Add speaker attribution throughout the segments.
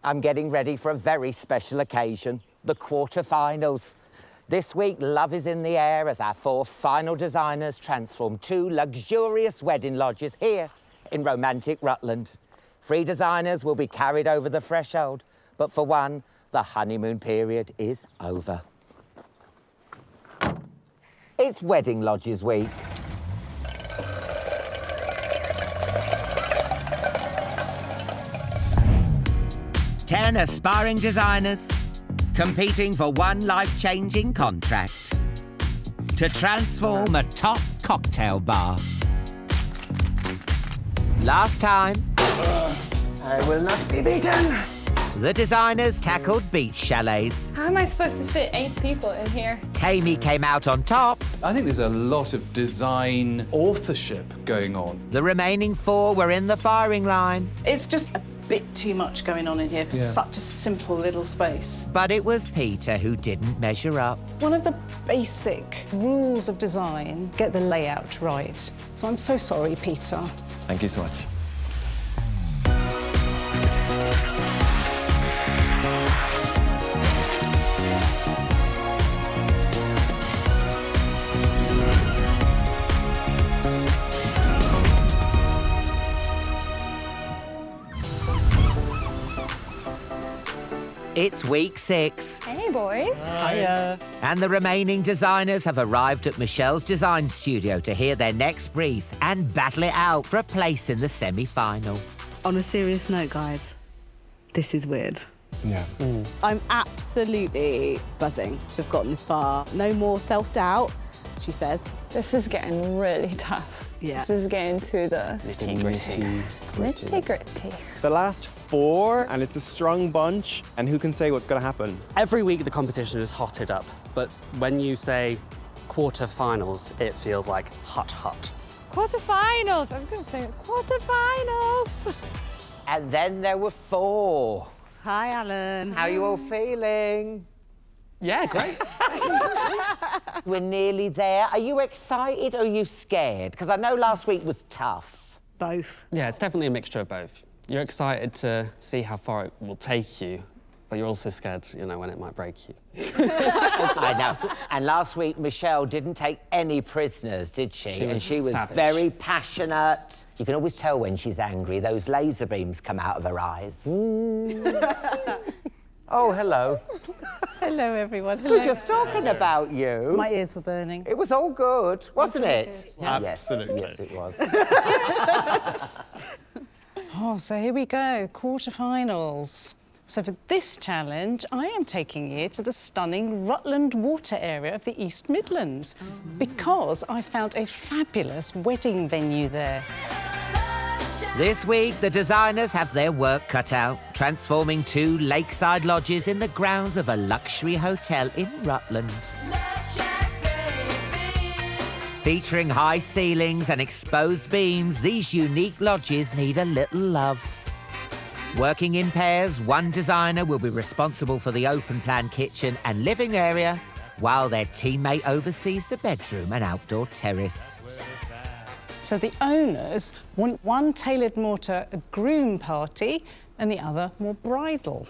Speaker 1: I'm getting ready for a very special occasion, the quarterfinals. This week, love is in the air as our 4 final designers transform 2 luxurious wedding lodges here in romantic Rutland. 3 designers will be carried over the threshold, but for one, the honeymoon period is over. It's Wedding Lodges Week. Ten aspiring designers competing for one life-changing contract to transform a top cocktail bar. Last time,
Speaker 2: I will not be beaten.
Speaker 1: the designers tackled beach chalets.
Speaker 3: How am I supposed to fit 8 people in here?
Speaker 1: Tammy came out on top.
Speaker 4: I think there's a lot of design authorship going on.
Speaker 1: The remaining 4 were in the firing line.
Speaker 5: It's just a bit too much going on in here for such a simple little space.
Speaker 1: But it was Peter who didn't measure up.
Speaker 5: One of the basic rules of design, get the layout right. So I'm so sorry, Peter.
Speaker 2: Thank you so much.
Speaker 1: It's week 6.
Speaker 3: Hey, boys.
Speaker 1: Hiya. And the remaining designers have arrived at Michelle's design studio to hear their next brief and battle it out for a place in the semi-final.
Speaker 6: On a serious note, guys, this is weird.
Speaker 2: Yeah.
Speaker 6: I'm absolutely buzzing to have gotten this far. No more self-doubt, she says.
Speaker 3: This is getting really tough.
Speaker 6: Yeah.
Speaker 3: This is getting to the nitty-gritty. Nitty-gritty.
Speaker 7: The last 4, and it's a strong bunch, and who can say what's going to happen?
Speaker 8: Every week the competition is hotted up, but when you say quarterfinals, it feels like hot.
Speaker 3: Quarterfinals. I'm going to say quarterfinals.
Speaker 1: And then there were 4.
Speaker 6: Hi, Alan.
Speaker 1: How are you all feeling?
Speaker 8: Yeah, great.
Speaker 1: We're nearly there. Are you excited or are you scared? Because I know last week was tough.
Speaker 6: Both.
Speaker 8: Yeah, it's definitely a mixture of both. You're excited to see how far it will take you, but you're also scared, you know, when it might break you.
Speaker 1: I know. And last week, Michelle didn't take any prisoners, did she?
Speaker 8: She was
Speaker 1: she was
Speaker 8: savage.
Speaker 1: very passionate. You can always tell when she's angry. Those laser beams come out of her eyes. Oh, hello.
Speaker 6: Hello, everyone.
Speaker 1: We were just talking about you.
Speaker 6: My ears were burning.
Speaker 1: It was all good, wasn't it?
Speaker 7: Absolutely.
Speaker 1: Yes, it was.
Speaker 5: Oh, so here we go, quarterfinals. So for this challenge, I am taking you to the stunning Rutland water area of the East Midlands because I found a fabulous wedding venue there.
Speaker 1: This week, the designers have their work cut out, transforming 2 lakeside lodges in the grounds of a luxury hotel in Rutland. Featuring high ceilings and exposed beams, these unique lodges need a little love. Working in pairs, one designer will be responsible for the open-plan kitchen and living area, while their teammate oversees the bedroom and outdoor terrace.
Speaker 5: So the owners want one tailored more to a groom party and the other more bridal.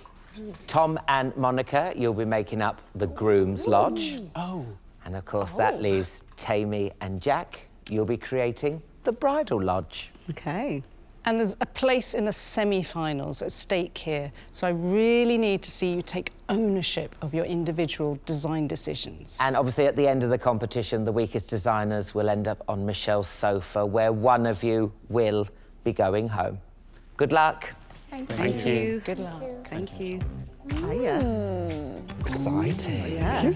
Speaker 1: Tom and Monica, you'll be making up the groom's lodge.
Speaker 7: Oh.
Speaker 1: And of course, that leaves Tammy and Jack. You'll be creating the bridal lodge.
Speaker 6: OK.
Speaker 5: And there's a place in the semi-finals at stake here, so I really need to see you take ownership of your individual design decisions.
Speaker 1: And obviously, at the end of the competition, the weakest designers will end up on Michelle's sofa, where one of you will be going home. Good luck.
Speaker 6: Thank you.
Speaker 5: Good luck.
Speaker 6: Thank you. Hiya.
Speaker 8: Exciting.
Speaker 6: Yeah.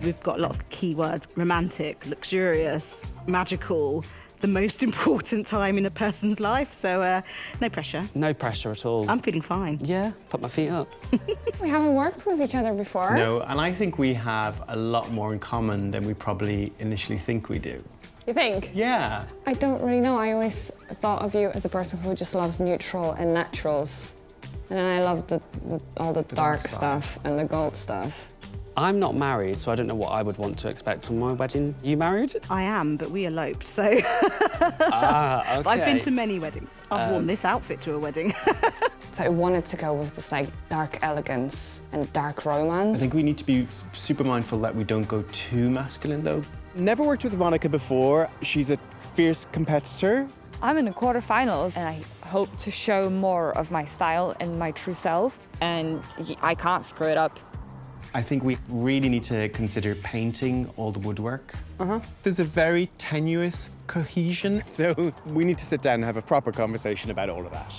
Speaker 6: We've got a lot of keywords: romantic, luxurious, magical, the most important time in a person's life, so no pressure.
Speaker 8: No pressure at all.
Speaker 6: I'm feeling fine.
Speaker 8: Yeah, put my feet up.
Speaker 3: We haven't worked with each other before.
Speaker 7: No, and I think we have a lot more in common than we probably initially think we do.
Speaker 3: You think?
Speaker 7: Yeah.
Speaker 3: I don't really know. I always thought of you as a person who just loves neutral and naturals. And then I love all the dark stuff and the gold stuff.
Speaker 8: I'm not married, so I don't know what I would want to expect on my wedding. You married?
Speaker 6: I am, but we eloped, so...
Speaker 8: Ah, OK.
Speaker 6: I've been to many weddings. I've worn this outfit to a wedding.
Speaker 3: So I wanted to go with this like dark elegance and dark romance.
Speaker 7: I think we need to be super mindful that we don't go too masculine, though.
Speaker 2: Never worked with Monica before. She's a fierce competitor.
Speaker 9: I'm in the quarterfinals and I hope to show more of my style and my true self, and I can't screw it up.
Speaker 7: I think we really need to consider painting all the woodwork. There's a very tenuous cohesion.
Speaker 2: So we need to sit down and have a proper conversation about all of that.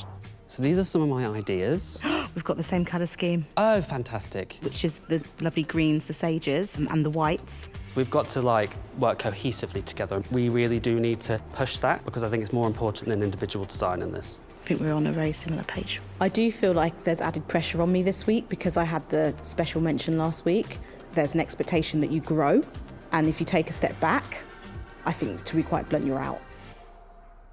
Speaker 8: So these are some of my ideas.
Speaker 6: We've got the same colour scheme,
Speaker 8: Oh, fantastic.
Speaker 6: which is the lovely greens, the sages, and the whites.
Speaker 8: We've got to like work cohesively together. We really do need to push that because I think it's more important than individual design in this.
Speaker 6: I think we're on a very similar page.
Speaker 10: I do feel like there's added pressure on me this week because I had the special mention last week. There's an expectation that you grow, and if you take a step back, I think, to be quite blunt, you're out.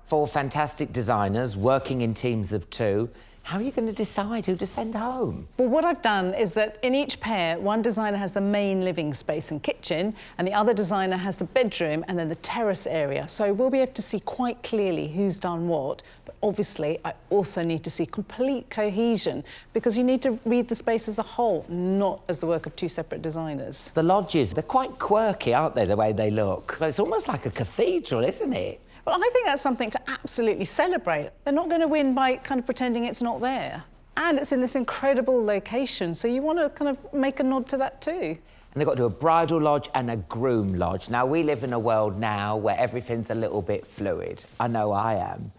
Speaker 1: 4 fantastic designers working in teams of 2. How are you going to decide who to send home?
Speaker 5: Well, what I've done is that in each pair, one designer has the main living space and kitchen, and the other designer has the bedroom and then the terrace area. So we'll be able to see quite clearly who's done what. But obviously, I also need to see complete cohesion because you need to read the space as a whole, not as the work of 2 separate designers.
Speaker 1: The lodges, they're quite quirky, aren't they, the way they look? But it's almost like a cathedral, isn't it?
Speaker 5: Well, I think that's something to absolutely celebrate. They're not going to win by kind of pretending it's not there. And it's in this incredible location, so you want to kind of make a nod to that too.
Speaker 1: And they've got to do a bridal lodge and a groom lodge. Now, we live in a world now where everything's a little bit fluid. I know I am.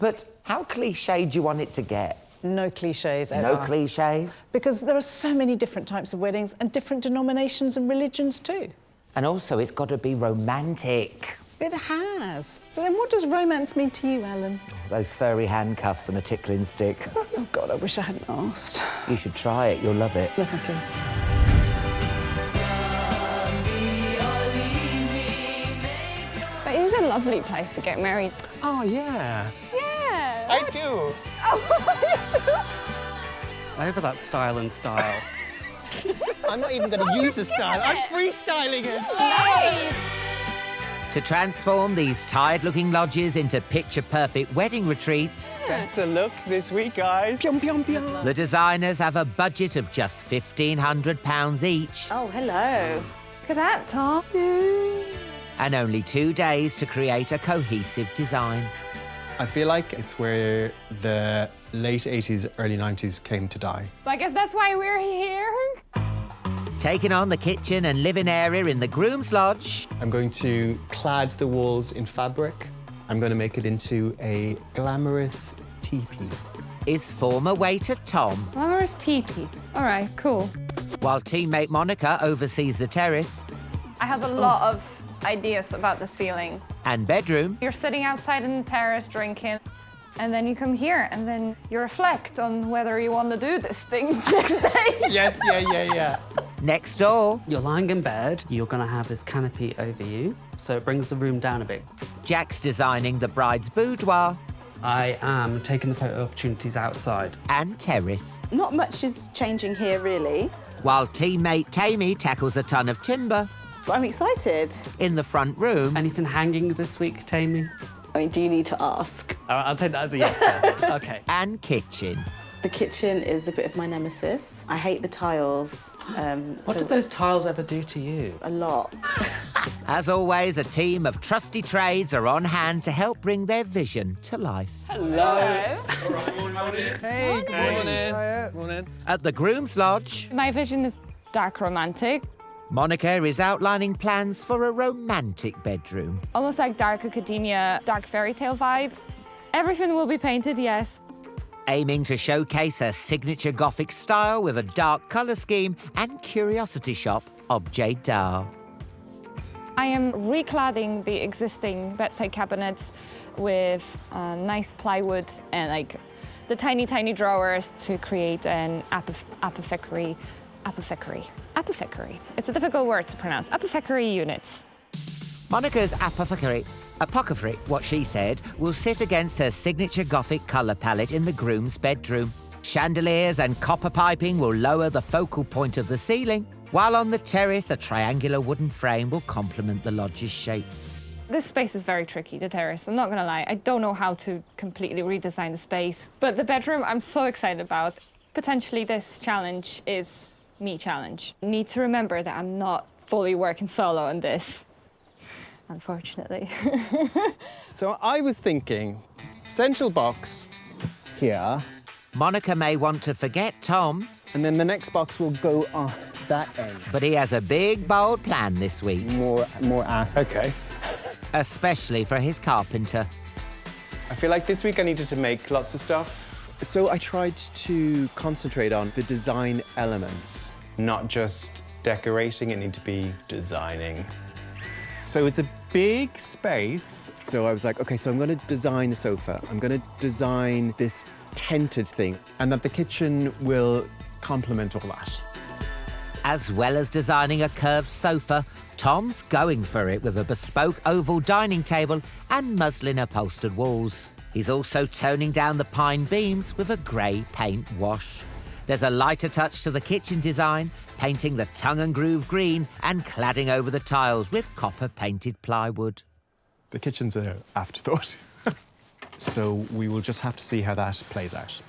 Speaker 1: But how cliché do you want it to get?
Speaker 5: No cliches ever.
Speaker 1: No clichés?
Speaker 5: Because there are so many different types of weddings and different denominations and religions too.
Speaker 1: And also, it's got to be romantic.
Speaker 5: It has. But then what does romance mean to you, Alan?
Speaker 1: Those furry handcuffs and a tickling stick.
Speaker 5: Oh, God, I wish I hadn't asked.
Speaker 1: You should try it, you'll love it.
Speaker 5: Thank you.
Speaker 3: But it's a lovely place to get married.
Speaker 8: Oh, yeah.
Speaker 3: Yeah.
Speaker 2: I do.
Speaker 8: Over that style and style.
Speaker 2: I'm not even going to use the style. I'm freestyling it.
Speaker 3: Nice.
Speaker 1: To transform these tired-looking lodges into picture-perfect wedding retreats,
Speaker 2: Best of luck this week, guys. Pyong, pyong, pyong.
Speaker 1: the designers have a budget of just £1,500 each
Speaker 10: Oh, hello.
Speaker 9: Look at that, Tom.
Speaker 1: and only 2 days to create a cohesive design.
Speaker 7: I feel like it's where the late 80s, early 90s came to die.
Speaker 9: I guess that's why we're here.
Speaker 1: Taking on the kitchen and living area in the groom's lodge,
Speaker 7: I'm going to clad the walls in fabric. I'm going to make it into a glamorous teepee.
Speaker 1: is former waiter Tom,
Speaker 9: Glamorous teepee. All right, cool.
Speaker 1: while teammate Monica oversees the terrace
Speaker 11: I have a lot of ideas about the ceiling.
Speaker 1: and bedroom.
Speaker 11: You're sitting outside in the terrace drinking, and then you come here, and then you reflect on whether you want to do this thing next day.
Speaker 7: Yes, yeah.
Speaker 1: Next door,
Speaker 8: You're lying in bed, you're gonna have this canopy over you, so it brings the room down a bit.
Speaker 1: Jack's designing the bride's boudoir
Speaker 8: I am taking the photo opportunities outside.
Speaker 1: and terrace,
Speaker 10: Not much is changing here, really,
Speaker 1: while teammate Tammy tackles a ton of timber
Speaker 10: but I'm excited.
Speaker 1: in the front room.
Speaker 8: Anything hanging this week, Tammy?
Speaker 10: I mean, do you need to ask?
Speaker 8: All right, I'll take that as a yes then. Okay.
Speaker 1: And kitchen.
Speaker 10: The kitchen is a bit of my nemesis. I hate the tiles.
Speaker 8: What did those tiles ever do to you?
Speaker 10: A lot.
Speaker 1: As always, a team of trusty trades are on hand to help bring their vision to life.
Speaker 2: Hey, good morning.
Speaker 1: At the groom's lodge,
Speaker 9: My vision is dark romantic,
Speaker 1: Monica is outlining plans for a romantic bedroom.
Speaker 9: almost like dark academia, dark fairy tale vibe. Everything will be painted, yes.
Speaker 1: Aiming to showcase her signature Gothic style with a dark colour scheme and curiosity shop objet d'art.
Speaker 9: I am recladding the existing bedside cabinets with nice plywood and like the tiny drawers to create an apothecary. It's a difficult word to pronounce. Apothecary units.
Speaker 1: Monica's apothecary, what she said, will sit against her signature Gothic colour palette in the groom's bedroom. Chandeliers and copper piping will lower the focal point of the ceiling, while on the terrace, a triangular wooden frame will complement the lodge's shape.
Speaker 9: This space is very tricky, the terrace, I'm not gonna lie. I don't know how to completely redesign the space. But the bedroom, I'm so excited about. Potentially this challenge is me challenge. Need to remember that I'm not fully working solo on this, unfortunately.
Speaker 7: So I was thinking, central box here,
Speaker 1: Monica may want to forget Tom,
Speaker 7: and then the next box will go on that end.
Speaker 1: but he has a big, bold plan this week,
Speaker 7: More ass. Okay.
Speaker 1: especially for his carpenter.
Speaker 7: I feel like this week I needed to make lots of stuff. So I tried to concentrate on the design elements. Not just decorating, it needed to be designing. So it's a big space. So I was like, okay, so I'm gonna design a sofa. I'm gonna design this tented thing, and that the kitchen will complement all that.
Speaker 1: As well as designing a curved sofa, Tom's going for it with a bespoke oval dining table and muslin upholstered walls. He's also toning down the pine beams with a grey paint wash. There's a lighter touch to the kitchen design, painting the tongue and groove green and cladding over the tiles with copper painted plywood.
Speaker 7: The kitchen's an afterthought. So we will just have to see how that plays out.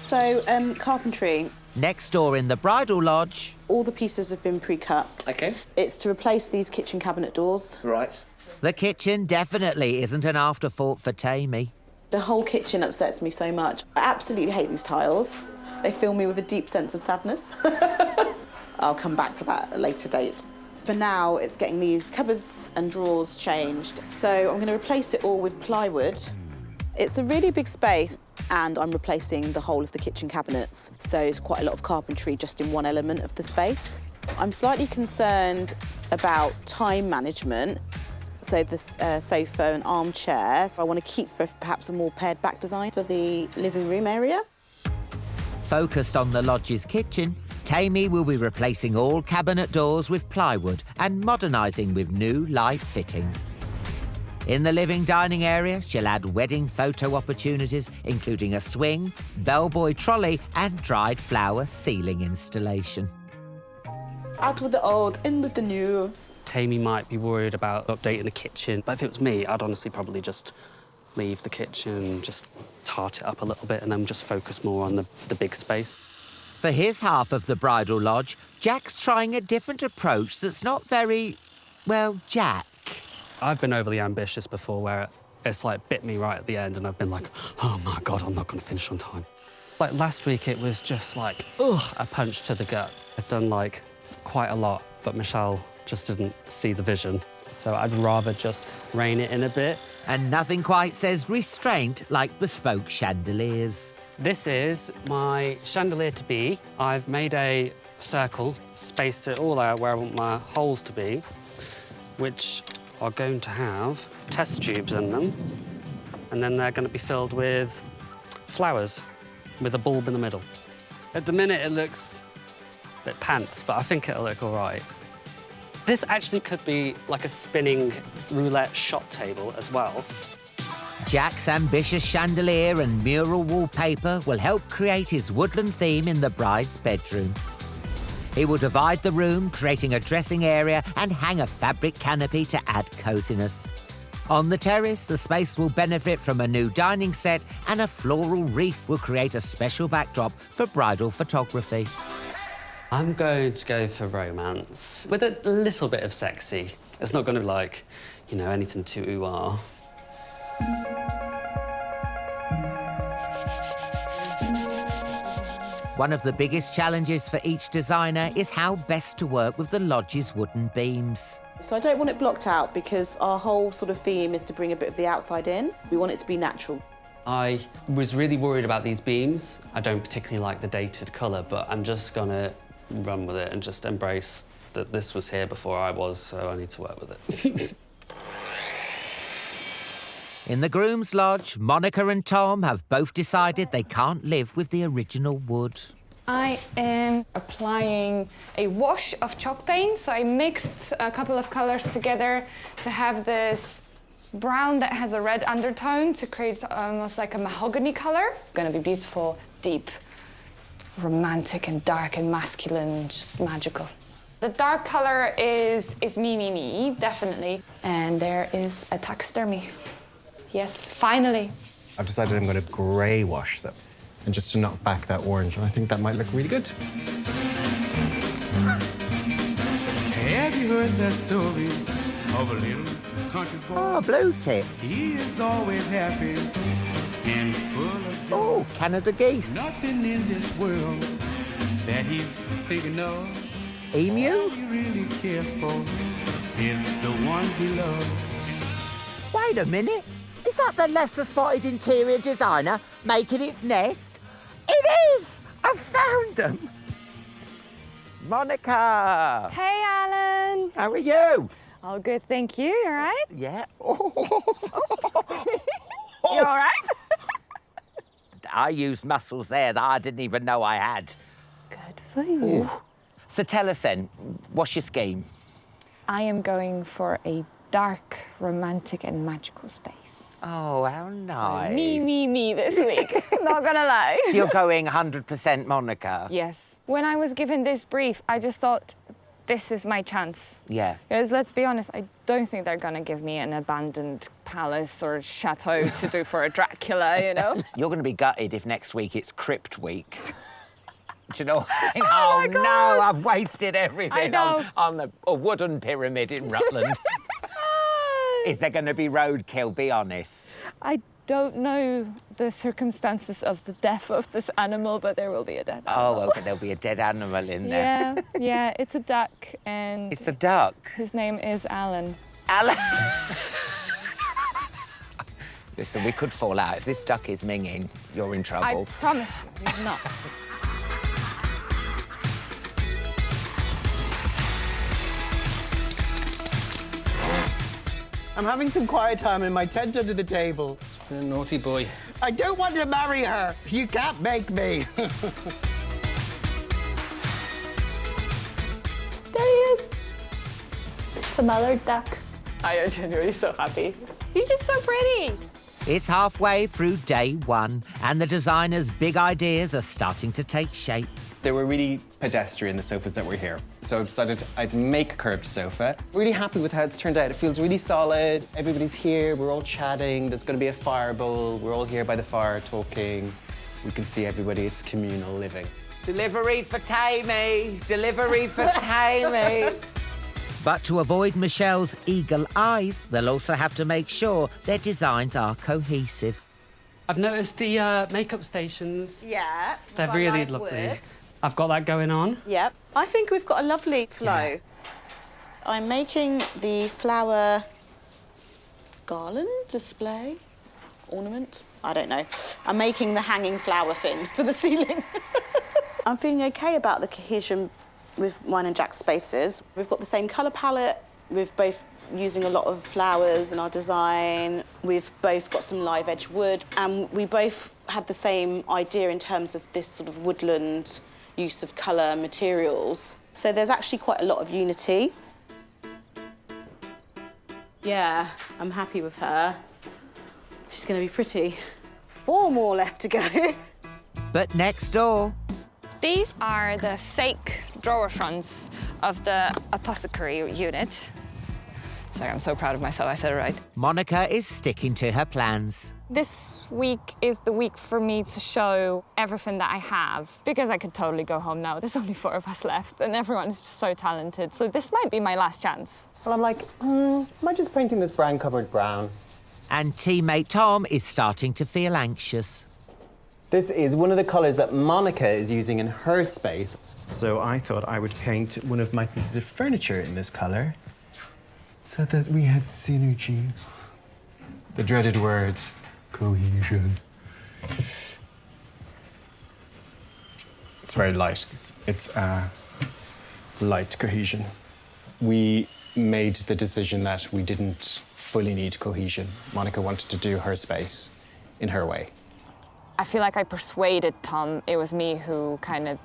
Speaker 10: So, carpentry.
Speaker 1: Next door in the bridal lodge,
Speaker 10: All the pieces have been pre-cut.
Speaker 8: OK.
Speaker 10: It's to replace these kitchen cabinet doors.
Speaker 8: Right.
Speaker 1: the kitchen definitely isn't an afterthought for Tammy.
Speaker 10: The whole kitchen upsets me so much. I absolutely hate these tiles. They fill me with a deep sense of sadness. I'll come back to that at a later date. For now, it's getting these cupboards and drawers changed. So I'm going to replace it all with plywood. It's a really big space, and I'm replacing the whole of the kitchen cabinets. So it's quite a lot of carpentry just in one element of the space. I'm slightly concerned about time management. So this sofa and armchair, so I want to keep for perhaps a more pared back design for the living room area.
Speaker 1: Focused on the lodge's kitchen, Tammy will be replacing all cabinet doors with plywood and modernising with new light fittings. In the living dining area, she'll add wedding photo opportunities, including a swing, bellboy trolley and dried flower ceiling installation.
Speaker 10: Out with the old, in with the new.
Speaker 8: Tammy might be worried about updating the kitchen, but if it was me, I'd honestly probably just leave the kitchen, just tart it up a little bit and then just focus more on the big space.
Speaker 1: For his half of the bridal lodge, Jack's trying a different approach that's not very, well, Jack.
Speaker 8: I've been overly ambitious before where it's like bit me right at the end and I've been like, oh my God, I'm not gonna finish on time. Like last week, it was just like, ugh, a punch to the gut. I've done like quite a lot, but Michelle just didn't see the vision. So I'd rather just rein it in a bit.
Speaker 1: And nothing quite says restraint like bespoke chandeliers.
Speaker 8: This is my chandelier to be. I've made a circle, spaced it all out where I want my holes to be, which are going to have test tubes in them. And then they're going to be filled with flowers with a bulb in the middle. At the minute, it looks a bit pants, but I think it'll look all right. This actually could be like a spinning roulette shot table as well.
Speaker 1: Jack's ambitious chandelier and mural wallpaper will help create his woodland theme in the bride's bedroom. He will divide the room, creating a dressing area and hang a fabric canopy to add coziness. On the terrace, the space will benefit from a new dining set and a floral wreath will create a special backdrop for bridal photography.
Speaker 8: I'm going to go for romance with a little bit of sexy. It's not going to be like, you know, anything too ooh-ah.
Speaker 1: One of the biggest challenges for each designer is how best to work with the lodge's wooden beams.
Speaker 10: So I don't want it blocked out because our whole sort of theme is to bring a bit of the outside in. We want it to be natural.
Speaker 8: I was really worried about these beams. I don't particularly like the dated colour, but I'm just going to run with it and just embrace that this was here before I was, so I need to work with it.
Speaker 1: In the groom's lodge, Monica and Tom have both decided they can't live with the original wood.
Speaker 9: I am applying a wash of chalk paint, so I mix a couple of colors together to have this brown that has a red undertone to create almost like a mahogany color. Gonna be beautiful, deep, romantic and dark and masculine, just magical.
Speaker 3: The dark color is me, definitely. And there is a taxidermy. Yes, finally.
Speaker 7: I've decided I'm going to grey wash them, and just to knock back that orange, and I think that might look really good.
Speaker 12: Have you heard that story of a little country boy?
Speaker 1: Oh, blue tip.
Speaker 12: He is always happy and full of joy.
Speaker 1: Oh, Canada geese.
Speaker 12: Nothing in this world that he's thinking of.
Speaker 1: Emu?
Speaker 12: All he really cares for is the one he loves.
Speaker 1: Wait a minute. Is that the lesser spotted interior designer making its nest? It is! I found them! Monica!
Speaker 9: Hey, Alan.
Speaker 1: How are you?
Speaker 9: All good, thank you. You all right?
Speaker 1: Yeah.
Speaker 9: You all right?
Speaker 1: I used muscles there that I didn't even know I had.
Speaker 9: Good for you.
Speaker 1: Ooh. So tell us then, what's your scheme?
Speaker 9: I am going for a dark, romantic and magical space.
Speaker 1: Oh, how nice.
Speaker 9: So me this week. Not gonna lie.
Speaker 1: So you're going 100% Monica?
Speaker 9: Yes. When I was given this brief, I just thought, this is my chance.
Speaker 1: Yeah.
Speaker 9: Because let's be honest, I don't think they're gonna give me an abandoned palace or chateau to do for a Dracula, you know?
Speaker 1: You're gonna be gutted if next week it's Crypt Week. Do you know what I mean?
Speaker 9: Oh my God.
Speaker 1: No, I've wasted everything on a wooden pyramid in Rutland. Is there going to be roadkill? Be honest.
Speaker 9: I don't know the circumstances of the death of this animal, but there will be a dead animal.
Speaker 1: Oh, okay, there'll be a dead animal in there.
Speaker 9: Yeah, it's a duck, and
Speaker 1: It's a duck.
Speaker 9: his name is Alan.
Speaker 1: Alan. Listen, we could fall out. If this duck is minging, you're in trouble.
Speaker 9: I promise you, he's not.
Speaker 2: I'm having some quiet time in my tent under the table.
Speaker 8: You're a naughty boy.
Speaker 2: I don't want to marry her. You can't make me.
Speaker 9: There he is. It's a mallard duck. I am genuinely so happy. He's just so pretty.
Speaker 1: It's halfway through day one, and the designer's big ideas are starting to take shape.
Speaker 7: They were really pedestrian, the sofas that were here. So I decided I'd make a curved sofa. Really happy with how it's turned out. It feels really solid. Everybody's here, we're all chatting. There's gonna be a fire bowl. We're all here by the fire talking. We can see everybody, it's communal living.
Speaker 1: Delivery for Tammy! Delivery for Tammy! But to avoid Michelle's eagle eyes, they'll also have to make sure their designs are cohesive.
Speaker 8: I've noticed the makeup stations.
Speaker 10: Yeah.
Speaker 8: They're
Speaker 10: got
Speaker 8: really
Speaker 10: live
Speaker 8: lovely.
Speaker 10: wood.
Speaker 8: I've got that going on.
Speaker 10: Yep. I think we've got a lovely flow.
Speaker 1: Yeah.
Speaker 10: I'm making the flower garland display, ornament. I don't know. I'm making the hanging flower thing for the ceiling. I'm feeling okay about the cohesion with mine and Jack's spaces. We've got the same colour palette. We've both using a lot of flowers in our design. We've both got some live edge wood, and we both had the same idea in terms of this sort of woodland use of colour materials. So there's actually quite a lot of unity. Yeah, I'm happy with her. She's going to be pretty. 4 more left to go.
Speaker 1: But next door,
Speaker 9: These are the fake drawer fronts of the apothecary unit. Sorry, I'm so proud of myself, I said it right.
Speaker 1: Monica is sticking to her plans.
Speaker 9: This week is the week for me to show everything that I have, because I could totally go home now. There's only 4 of us left, and everyone's just so talented. So this might be my last chance.
Speaker 7: Well, I'm like, am I just painting this brown cupboard brown?
Speaker 1: And teammate Tom is starting to feel anxious.
Speaker 7: This is one of the colours that Monica is using in her space. So I thought I would paint one of my pieces of furniture in this colour so that we had synergy. The dreaded word, cohesion. It's very light. It's light cohesion. We made the decision that we didn't fully need cohesion. Monica wanted to do her space in her way.
Speaker 9: I feel like I persuaded Tom. It was me who kind of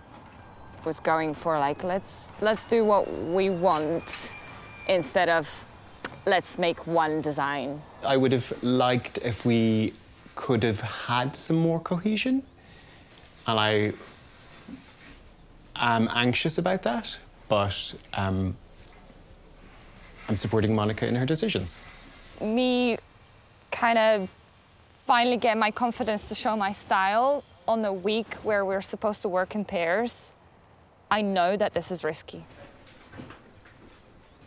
Speaker 9: was going for like, let's do what we want instead of let's make one design.
Speaker 7: I would have liked if we could have had some more cohesion, and I am anxious about that. but I'm supporting Monica in her decisions.
Speaker 9: Me kind of finally get my confidence to show my style on a week where we're supposed to work in pairs. I know that this is risky.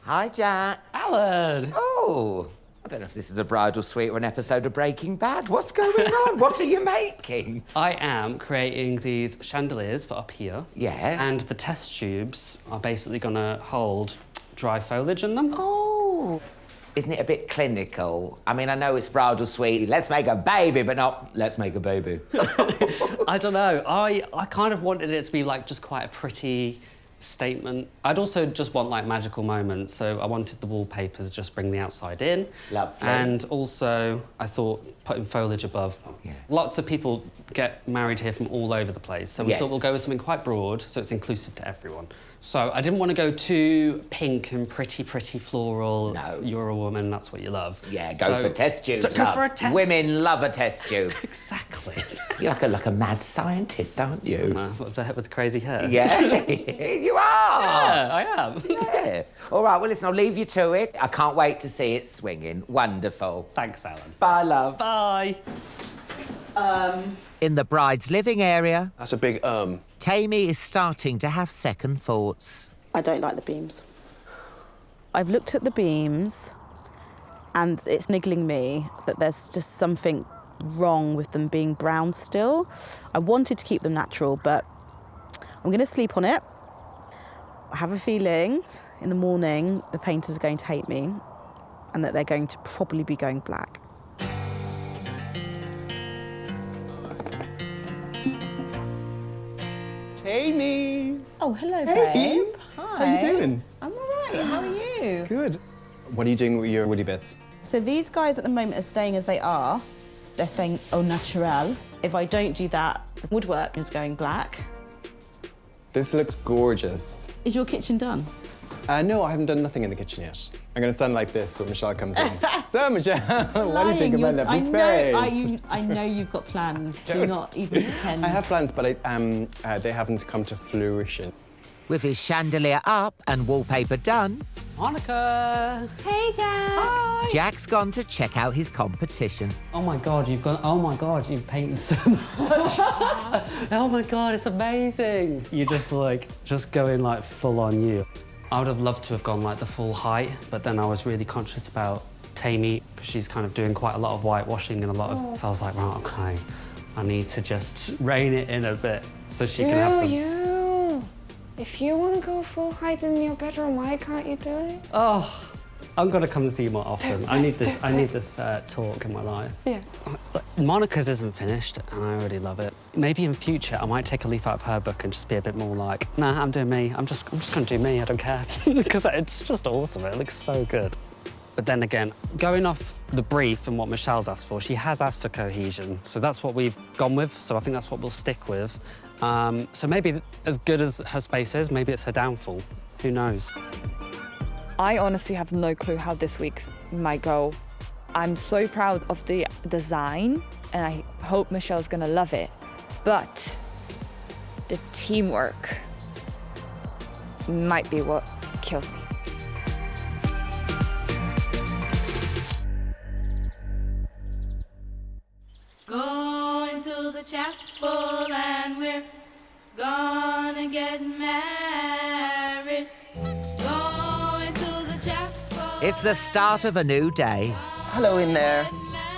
Speaker 1: Hi, Jack.
Speaker 8: Alan!
Speaker 1: Oh, I don't know if this is a bridal suite or an episode of Breaking Bad. What's going on? What are you making?
Speaker 8: I am creating these chandeliers for up here.
Speaker 1: Yeah.
Speaker 8: And the test tubes are basically gonna hold dry foliage in them.
Speaker 1: Oh. Isn't it a bit clinical? I mean, I know it's bridal suite. Let's make a baby, but not let's make a baby.
Speaker 8: I don't know. I kind of wanted it to be like just quite a pretty statement. I'd also just want like magical moments, so I wanted the wallpapers just bring the outside in.
Speaker 1: Lovely.
Speaker 8: And also I thought putting foliage above.
Speaker 1: Yeah.
Speaker 8: Lots of people get married here from all over the place, so we
Speaker 1: Yes.
Speaker 8: thought we'll go with something quite broad so it's inclusive to everyone. So I didn't want to go too pink and pretty floral.
Speaker 1: No.
Speaker 8: You're a woman, that's what you love.
Speaker 1: Yeah, go for test tubes.
Speaker 8: Go for a test.
Speaker 1: Women love a test tube.
Speaker 8: Exactly.
Speaker 1: You're like a mad scientist, aren't you?
Speaker 8: With the crazy hair.
Speaker 1: Yeah, you are.
Speaker 8: Yeah, I am.
Speaker 1: Yeah. All right, well, listen, I'll leave you to it. I can't wait to see it swinging. Wonderful.
Speaker 8: Thanks, Alan.
Speaker 1: Bye, love.
Speaker 8: Bye.
Speaker 1: In the bride's living area,
Speaker 7: That's a big
Speaker 1: Tammy is starting to have second thoughts.
Speaker 10: I don't like the beams. I've looked at the beams and it's niggling me that there's just something wrong with them being brown still. I wanted to keep them natural, but I'm going to sleep on it. I have a feeling in the morning the painters are going to hate me and that they're going to probably be going black.
Speaker 7: Tammy!
Speaker 5: Oh, hello,
Speaker 7: Hey.
Speaker 5: babe. Hi.
Speaker 7: How you doing?
Speaker 5: I'm all right. How are you?
Speaker 7: Good. What are you doing with your woody bits?
Speaker 10: So these guys at the moment are staying as they are. They're staying au naturel. If I don't do that, the woodwork is going black.
Speaker 7: This looks gorgeous.
Speaker 10: Is your kitchen done?
Speaker 7: No, I haven't done nothing in the kitchen yet. I'm going to stand like this when Michelle comes in. So, Michelle, what do you think of my lovely face?
Speaker 10: I know you've got plans. Do not even pretend.
Speaker 7: I have plans, but they haven't come to fruition.
Speaker 1: With his chandelier up and wallpaper done,
Speaker 8: Monica!
Speaker 9: Hey, Jack.
Speaker 8: Hi!
Speaker 1: Jack's gone to check out his competition.
Speaker 8: Oh my God, you've painted so much. Oh my God, it's amazing. You're just going like full on you. I would have loved to have gone like the full height, but then I was really conscious about Tammy, because she's kind of doing quite a lot of whitewashing and a lot of, so I was like, right, okay, I need to just rein it in a bit so she can have them.
Speaker 3: If you want to go full height in your bedroom, why can't you do it?
Speaker 8: Oh, I'm gonna come and see you more often. I need this talk in my life.
Speaker 3: Yeah.
Speaker 8: Monica's isn't finished, and I already love it. Maybe in future I might take a leaf out of her book and just be a bit more like, nah, I'm doing me. I'm just gonna do me. I don't care, because it's just awesome. It looks so good. But then again, going off the brief and what Michelle's asked for, she has asked for cohesion, so that's what we've gone with. So I think that's what we'll stick with. So maybe as good as her space is, maybe it's her downfall. Who knows?
Speaker 9: I honestly have no clue how this week might go. I'm so proud of the design, and I hope Michelle's gonna love it. But the teamwork might be what kills me.
Speaker 13: Going to the chapel and we're gonna get married. Going to the chapel.
Speaker 1: It's the start of a new day,
Speaker 2: Hello in there.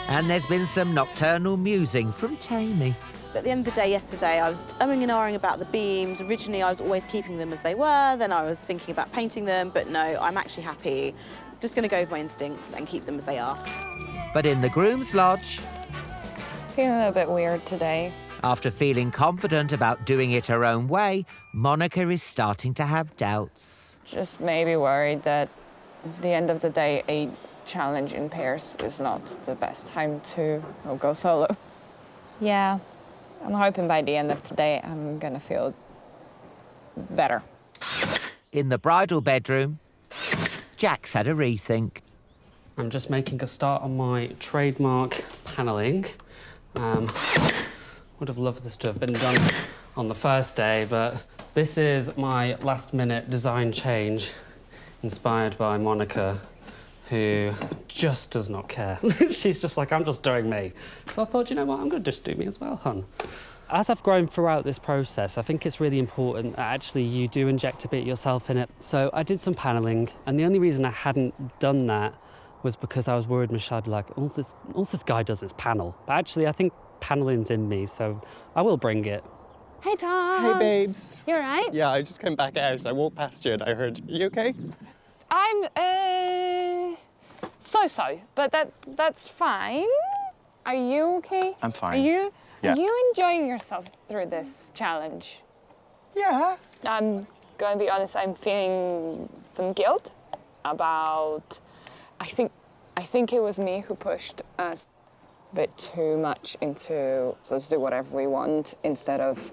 Speaker 1: and there's been some nocturnal musing from Tammy.
Speaker 10: At the end of the day yesterday, I was umming and ahhing about the beams. Originally, I was always keeping them as they were. Then I was thinking about painting them, but no, I'm actually happy. Just gonna go with my instincts and keep them as they are.
Speaker 1: But in the groom's lodge,
Speaker 9: Feeling a little bit weird today.
Speaker 1: after feeling confident about doing it her own way, Monica is starting to have doubts.
Speaker 9: Just maybe worried that at the end of the day, a challenge in pairs is not the best time to go solo. Yeah, I'm hoping by the end of today, I'm gonna feel better.
Speaker 1: In the bridal bedroom, Jack's had a rethink.
Speaker 8: I'm just making a start on my trademark panelling. Would have loved this to have been done on the first day, but this is my last-minute design change, inspired by Monica, who just does not care. She's just like, I'm just doing me. So I thought, you know what, I'm going to just do me as well, hun. As I've grown throughout this process, I think it's really important that actually you do inject a bit yourself in it. So I did some panelling, and the only reason I hadn't done that was because I was worried Michelle would be like, all this guy does is panel. But actually, I think panelling's in me, so I will bring it.
Speaker 3: Hey, Tom.
Speaker 7: Hey, babes.
Speaker 3: You all right?
Speaker 7: Yeah, I just came back out. I walked past you and I heard, you okay?
Speaker 3: I'm, so-so, but that's fine. Are you okay?
Speaker 7: I'm fine.
Speaker 3: Are you enjoying yourself through this challenge?
Speaker 7: Yeah.
Speaker 3: I'm going to be honest, I'm feeling some guilt about, I think it was me who pushed us a bit too much into let's do whatever we want instead of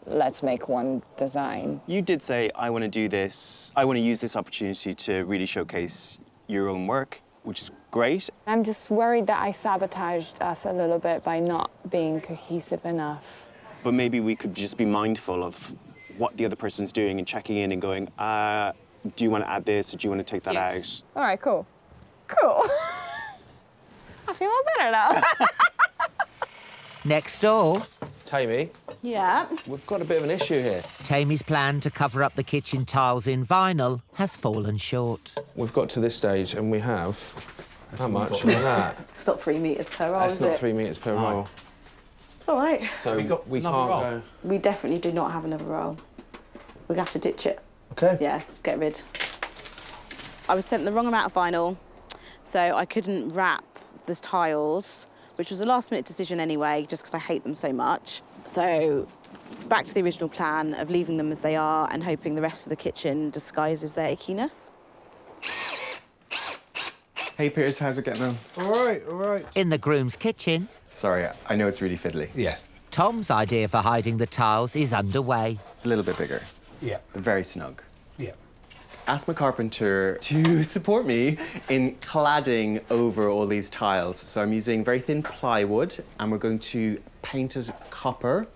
Speaker 3: let's make one design.
Speaker 7: You did say, I want to do this. I want to use this opportunity to really showcase your own work, which is great.
Speaker 3: I'm just worried that I sabotaged us a little bit by not being cohesive enough.
Speaker 7: But maybe we could just be mindful of what the other person's doing and checking in and going, do you want to add this or do you want to take that out?
Speaker 3: All right, cool. Cool. I feel a lot better now.
Speaker 1: Next door,
Speaker 4: Tammy,
Speaker 10: Yeah.
Speaker 4: we've got a bit of an issue here.
Speaker 1: Tammy's plan to cover up the kitchen tiles in vinyl has fallen short.
Speaker 4: We've got to this stage and we have, how much of that?
Speaker 10: It's not 3 metres per roll,
Speaker 4: That's
Speaker 10: is
Speaker 4: not
Speaker 10: it?
Speaker 4: 3 metres per roll.
Speaker 10: All right.
Speaker 4: So we can't go.
Speaker 10: We definitely do not have another roll. We have to ditch it.
Speaker 4: Okay.
Speaker 10: Yeah, get rid. I was sent the wrong amount of vinyl, so I couldn't wrap the tiles, which was a last-minute decision anyway, just because I hate them so much. So back to the original plan of leaving them as they are and hoping the rest of the kitchen disguises their ickiness.
Speaker 7: Hey, Piers, how's it getting on?
Speaker 4: All right.
Speaker 1: In the groom's kitchen,
Speaker 7: Sorry, I know it's really fiddly.
Speaker 4: Yes.
Speaker 1: Tom's idea for hiding the tiles is underway.
Speaker 7: A little bit bigger.
Speaker 4: Yeah.
Speaker 7: They're very snug.
Speaker 4: Yeah.
Speaker 7: Ask my carpenter to support me in cladding over all these tiles. So I'm using very thin plywood and we're going to paint it copper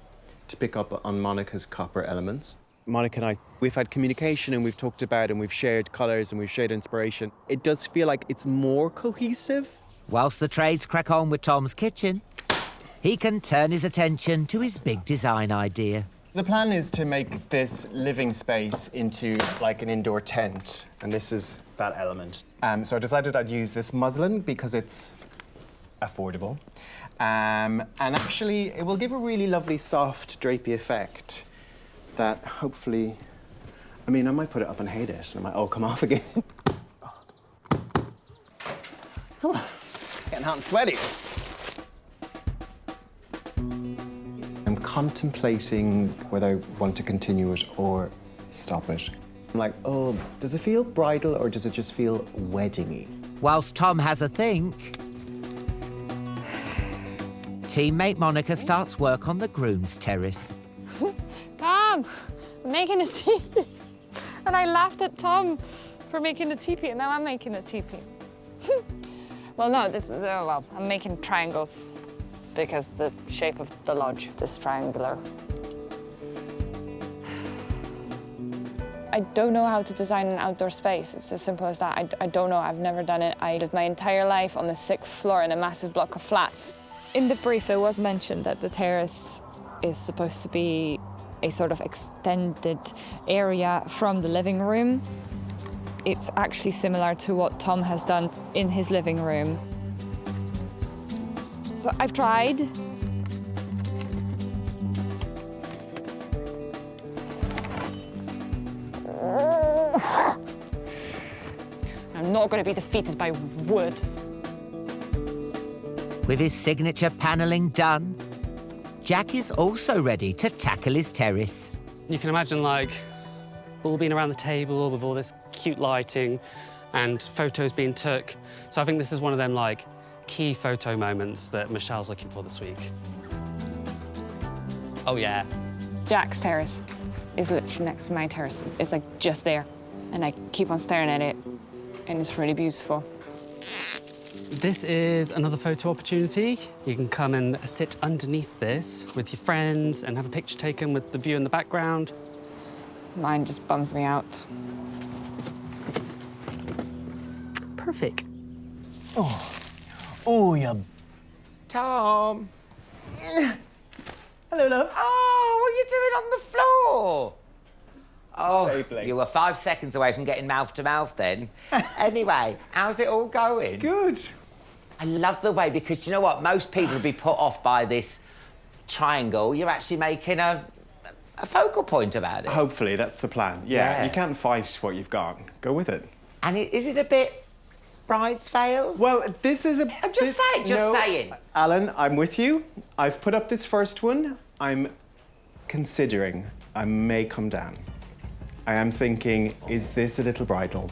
Speaker 7: to pick up on Monica's copper elements. Monica and I, we've had communication and we've talked about and we've shared colours and we've shared inspiration. It does feel like it's more cohesive.
Speaker 1: Whilst the trades crack on with Tom's kitchen, he can turn his attention to his big design idea.
Speaker 7: The plan is to make this living space into like an indoor tent, and this is that element. So I decided I'd use this muslin because it's affordable. And actually, it will give a really lovely soft drapey effect that hopefully, I mean, I might put it up and hate it, and it might all come off again. Oh, getting hot and sweaty. I'm contemplating whether I want to continue it or stop it. I'm like, oh, does it feel bridal or does it just feel wedding-y?
Speaker 1: Whilst Tom has a think, teammate Monica starts work on the groom's terrace.
Speaker 9: Tom, I'm making a teepee. And I laughed at Tom for making a teepee, and now I'm making a teepee. Well, no, this is, well, I'm making triangles because the shape of the lodge is triangular. I don't know how to design an outdoor space. It's as simple as that. I don't know, I've never done it. I lived my entire life on the 6th floor in a massive block of flats. In the brief, it was mentioned that the terrace is supposed to be a sort of extended area from the living room. It's actually similar to what Tom has done in his living room. So I've tried. I'm not going to be defeated by wood.
Speaker 1: With his signature panelling done, Jack is also ready to tackle his terrace.
Speaker 8: You can imagine, like, all being around the table with all this cute lighting and photos being took. So I think this is one of them, like, key photo moments that Michelle's looking for this week. Oh, yeah.
Speaker 3: Jack's terrace is literally next to my terrace. It's like just there. And I keep on staring at it, and it's really beautiful.
Speaker 8: This is another photo opportunity. You can come and sit underneath this with your friends and have a picture taken with the view in the background.
Speaker 3: Mine just bums me out.
Speaker 8: Perfect.
Speaker 2: Oh, you...
Speaker 1: Tom.
Speaker 2: Hello, love.
Speaker 1: Oh, what are you doing on the floor? Oh,
Speaker 7: Stapling.
Speaker 1: you were 5 seconds away from getting mouth to mouth then. Anyway, how's it all going?
Speaker 7: Good.
Speaker 1: I love the way, because you know what? Most people would be put off by this triangle. You're actually making a focal point about it.
Speaker 7: Hopefully, that's the plan. Yeah,
Speaker 1: Yeah.
Speaker 7: you can't fight what you've got. Go with it.
Speaker 1: And is it a bit bride's veil?
Speaker 7: Well, this is a...
Speaker 1: I'm just saying.
Speaker 7: Alan, I'm with you. I've put up this first one. I'm considering I may come down. I am thinking, is this a little bridal?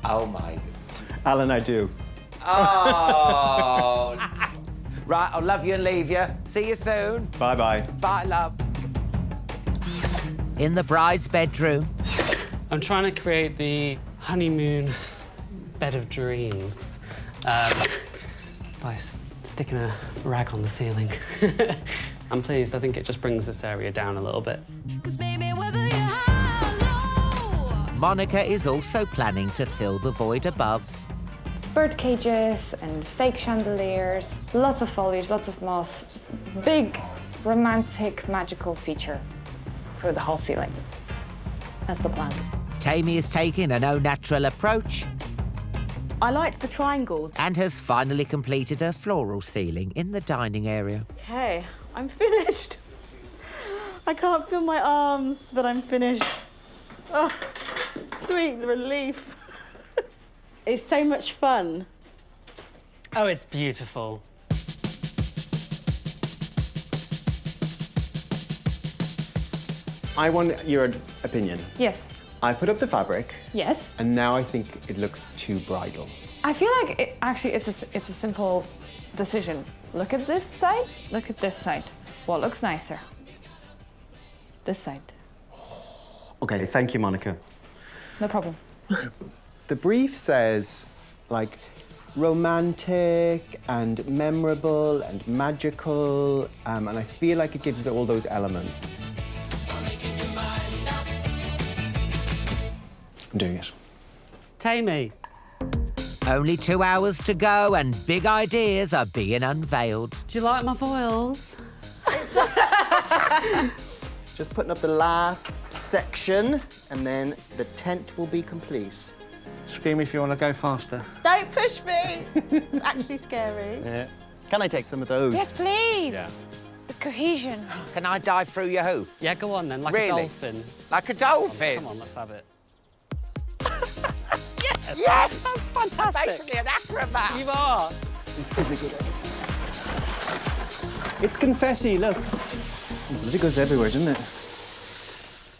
Speaker 1: Oh, my...
Speaker 7: Alan, I do.
Speaker 1: Oh. Right, I'll love you and leave you. See you soon.
Speaker 7: Bye-bye.
Speaker 1: Bye, love. In the bride's bedroom.
Speaker 8: I'm trying to create the honeymoon bed of dreams by sticking a rag on the ceiling. I'm pleased. I think it just brings this area down a little bit.
Speaker 1: Monica is also planning to fill the void above.
Speaker 9: Bird cages and fake chandeliers, lots of foliage, lots of moss, just big, romantic, magical feature for the whole ceiling. That's the plan.
Speaker 1: Tammy is taking an au-natural approach
Speaker 10: I liked the triangles.
Speaker 1: and has finally completed her floral ceiling in the dining area.
Speaker 10: Okay, I'm finished. I can't feel my arms, but I'm finished. Oh, sweet relief. It's so much fun.
Speaker 8: Oh, it's beautiful.
Speaker 7: I want your opinion.
Speaker 9: Yes.
Speaker 7: I put up the fabric,
Speaker 9: Yes.
Speaker 7: and now I think it looks too bridal.
Speaker 9: I feel like it's a simple decision. Look at this side, look at this side. What looks nicer? This side.
Speaker 7: Okay, thank you, Monica.
Speaker 9: No problem.
Speaker 7: The brief says, like, romantic and memorable and magical, and I feel like it gives it all those elements. I'm doing it.
Speaker 8: Tammy.
Speaker 1: Only 2 hours to go and big ideas are being unveiled.
Speaker 8: Do you like my foils?
Speaker 2: Just putting up the last section, and then the tent will be complete.
Speaker 8: Scream if you want to go faster.
Speaker 10: Don't push me. It's actually scary.
Speaker 2: Yeah. Can I take some of those?
Speaker 9: Yes, please.
Speaker 2: Yeah.
Speaker 9: The cohesion.
Speaker 1: Can I dive through your hoop?
Speaker 8: Yeah, go on then, like
Speaker 1: Really?
Speaker 8: a dolphin.
Speaker 1: Like a dolphin?
Speaker 8: Come on, let's have it.
Speaker 1: Yes!
Speaker 8: That's fantastic.
Speaker 1: Basically an acrobat.
Speaker 8: You are.
Speaker 2: This is a good idea. It's confetti, look. It goes everywhere, doesn't it?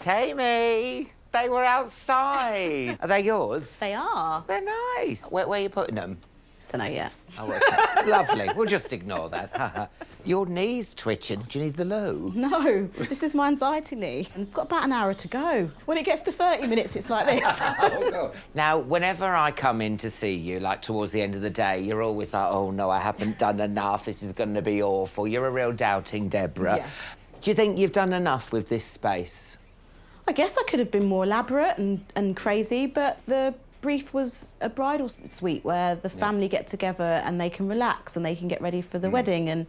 Speaker 1: Tammy, they were outside. Are they yours?
Speaker 10: They are.
Speaker 1: They're nice. Where are you putting them?
Speaker 10: Don't know yet.
Speaker 1: Oh, okay. Lovely. We'll just ignore that. Your knee's twitching. Do you need the loo?
Speaker 10: No, this is my anxiety knee. I've got about an hour to go. When it gets to 30 minutes, it's like this.
Speaker 1: Now, whenever I come in to see you, like towards the end of the day, you're always like, oh, no, I haven't done enough. This is going to be awful. You're a real doubting Deborah.
Speaker 10: Yes.
Speaker 1: Do you think you've done enough with this space?
Speaker 10: I guess I could have been more elaborate and crazy, but the brief was a bridal suite where the family get together and they can relax and they can get ready for the wedding. And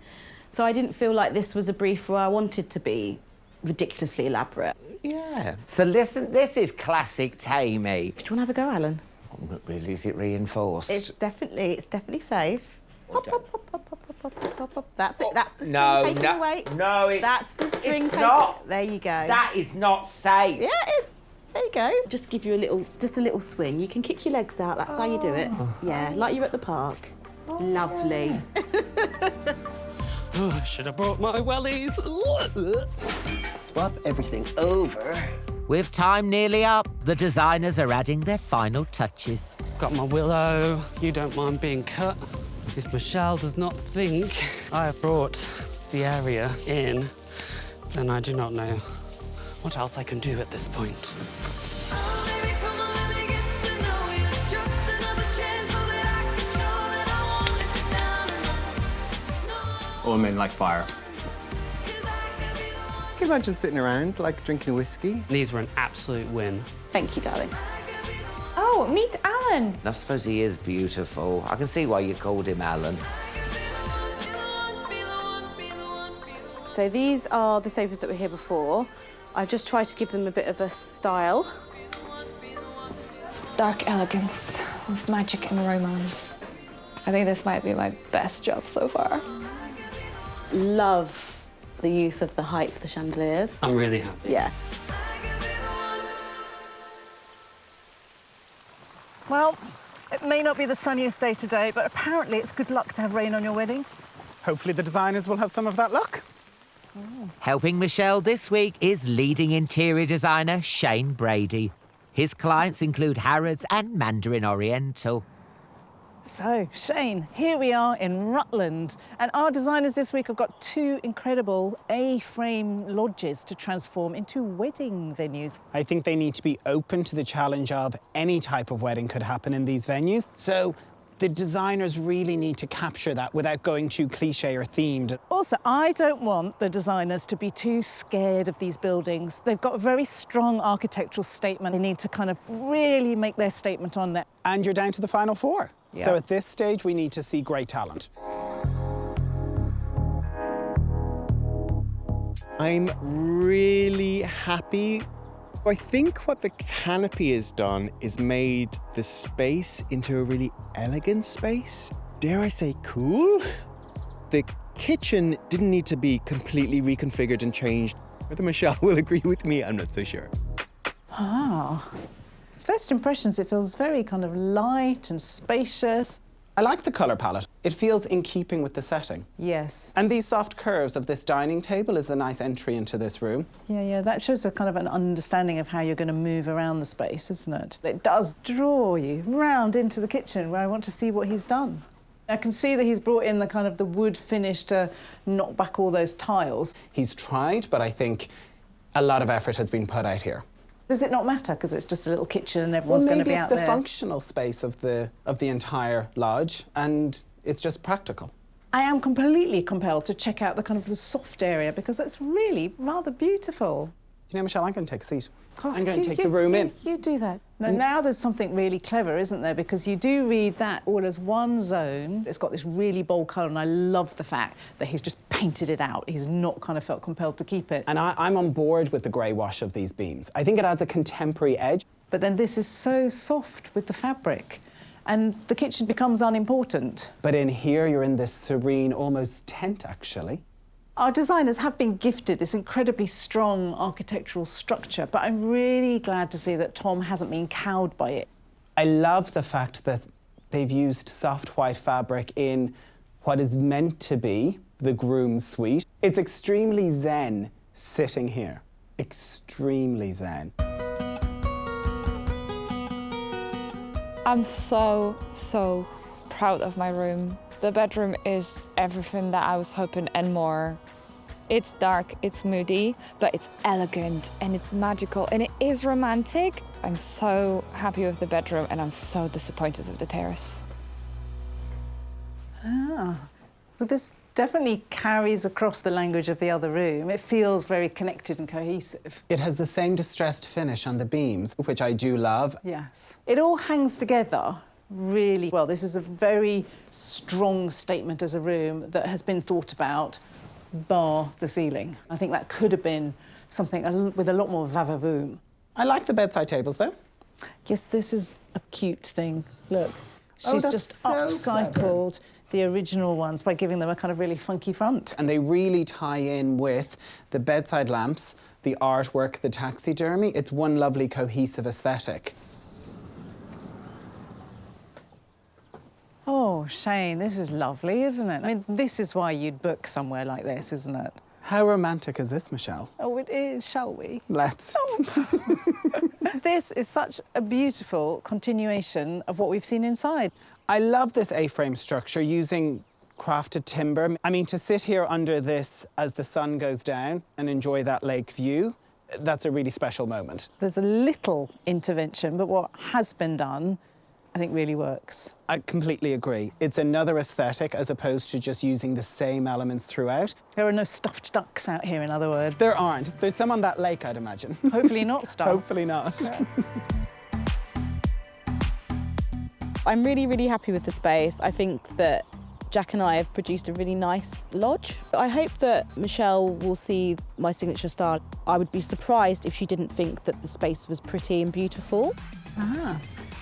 Speaker 10: so I didn't feel like this was a brief where I wanted to be ridiculously elaborate.
Speaker 1: Yeah. So listen, this is classic Tammy.
Speaker 10: Do you want to have a go, Alan?
Speaker 1: Oh, not really, is it reinforced?
Speaker 10: It's definitely safe. Hop, hop, hop, hop, hop, hop, hop, hop, hop. That's it. That's the string
Speaker 1: No,
Speaker 10: taken
Speaker 1: no,
Speaker 10: away.
Speaker 1: no, it's...
Speaker 10: That's the string
Speaker 1: it's
Speaker 10: taken.
Speaker 1: not.
Speaker 10: There you go.
Speaker 1: That is not safe.
Speaker 10: Yeah, it is. There you go. Just give you just a little swing. You can kick your legs out. That's how you do it. Yeah, like you're at the park. Lovely.
Speaker 8: Oh, I should have brought my wellies.
Speaker 2: Swap everything over.
Speaker 1: With time nearly up, the designers are adding their final touches.
Speaker 8: Got my willow. You don't mind being cut. If Michelle does not think I have brought the area in, then I do not know what else I can do at this point.
Speaker 13: Oh, baby, come on, let me get to know you. Just another chance
Speaker 7: All men like fire. Can you imagine sitting around, like, drinking whiskey?
Speaker 8: These were an absolute win.
Speaker 10: Thank you, darling.
Speaker 9: Oh, meet Alan.
Speaker 1: I suppose he is beautiful. I can see why you called him Alan.
Speaker 10: So these are the sofas that were here before. I've just tried to give them a bit of a style.
Speaker 9: Dark elegance with magic and romance. I think this might be my best job so far.
Speaker 10: Love the use of the height for the chandeliers.
Speaker 8: I'm really happy.
Speaker 10: Yeah.
Speaker 14: Well, it may not be the sunniest day today, but apparently it's good luck to have rain on your wedding.
Speaker 15: Hopefully the designers will have some of that luck.
Speaker 1: Helping Michelle this week is leading interior designer Shane Brady. His clients include Harrods and Mandarin Oriental.
Speaker 5: So, Shane, here we are in Rutland, and our designers this week have got two incredible A-frame lodges to transform into wedding venues.
Speaker 15: I think they need to be open to the challenge of any type of wedding could happen in these venues. So the designers really need to capture that without going too cliche or themed.
Speaker 5: Also, I don't want the designers to be too scared of these buildings. They've got a very strong architectural statement. They need to kind of really make their statement on that.
Speaker 15: And you're down to the final four.
Speaker 5: Yeah.
Speaker 15: So at this stage, we need to see great talent.
Speaker 7: I'm really happy. I think what the canopy has done is made the space into a really elegant space. Dare I say cool? The kitchen didn't need to be completely reconfigured and changed. Whether Michelle will agree with me, I'm not so sure.
Speaker 5: Ah. First impressions, it feels very kind of light and spacious.
Speaker 15: I like the colour palette. It feels in keeping with the setting.
Speaker 5: Yes.
Speaker 15: And these soft curves of this dining table is a nice entry into this room.
Speaker 5: Yeah, that shows a kind of an understanding of how you're going to move around the space, isn't it? It does draw you round into the kitchen where I want to see what he's done. I can see that he's brought in the kind of the wood finish to knock back all those tiles.
Speaker 15: He's tried, but I think a lot of effort has been put out here.
Speaker 5: Does it not matter because it's just a little kitchen and everyone's going to be out there?
Speaker 15: Maybe it's the functional space of the entire lodge, and it's just practical.
Speaker 5: I am completely compelled to check out the kind of the soft area because it's really rather beautiful.
Speaker 15: You know, Michelle, I'm going to take a seat.
Speaker 5: Oh,
Speaker 15: I'm going to take the room in.
Speaker 5: You do that. Now there's something really clever, isn't there? Because you do read that all as one zone. It's got this really bold colour, and I love the fact that he's just painted it out. He's not kind of felt compelled to keep it.
Speaker 15: And I'm on board with the grey wash of these beams. I think it adds a contemporary edge.
Speaker 5: But then this is so soft with the fabric, and the kitchen becomes unimportant.
Speaker 15: But in here, you're in this serene, almost tent, actually.
Speaker 5: Our designers have been gifted this incredibly strong architectural structure, but I'm really glad to see that Tom hasn't been cowed by it.
Speaker 15: I love the fact that they've used soft white fabric in what is meant to be the groom's suite. It's extremely zen sitting here. Extremely zen.
Speaker 3: I'm so proud of my room. The bedroom is everything that I was hoping and more. It's dark, it's moody, but it's elegant and it's magical and it is romantic. I'm so happy with the bedroom and I'm so disappointed with the terrace.
Speaker 5: Well, this definitely carries across the language of the other room. It feels very connected and cohesive.
Speaker 15: It has the same distressed finish on the beams, which I do love.
Speaker 5: Yes. It all hangs together really well. This is a very strong statement as a room that has been thought about, bar the ceiling. I think that could have been something with a lot more va-va-voom.
Speaker 15: I like the bedside tables, though.
Speaker 5: Yes, this is a cute thing. Look,
Speaker 15: Oh,
Speaker 5: she's
Speaker 15: that's
Speaker 5: just
Speaker 15: so
Speaker 5: upcycled the original ones by giving them a kind of really funky front.
Speaker 15: And they really tie in with the bedside lamps, the artwork, the taxidermy. It's one lovely cohesive aesthetic.
Speaker 5: Oh, Shane, this is lovely, isn't it? I mean, this is why you'd book somewhere like this, isn't it?
Speaker 15: How romantic is this, Michelle?
Speaker 5: Oh, it is, shall we?
Speaker 15: Let's.
Speaker 5: This is such a beautiful continuation of what we've seen inside.
Speaker 15: I love this A-frame structure using crafted timber. I mean, to sit here under this as the sun goes down and enjoy that lake view, that's a really special moment.
Speaker 5: There's a little intervention, but what has been done I think really works.
Speaker 15: I completely agree. It's another aesthetic as opposed to just using the same elements throughout.
Speaker 5: There are no stuffed ducks out here, in other words.
Speaker 15: There aren't. There's some on that lake, I'd imagine.
Speaker 5: Hopefully not stuffed.
Speaker 15: Hopefully not.
Speaker 10: I'm really, really happy with the space. I think that Jack and I have produced a really nice lodge. I hope that Michelle will see my signature style. I would be surprised if she didn't think that the space was pretty and beautiful.
Speaker 5: Ah.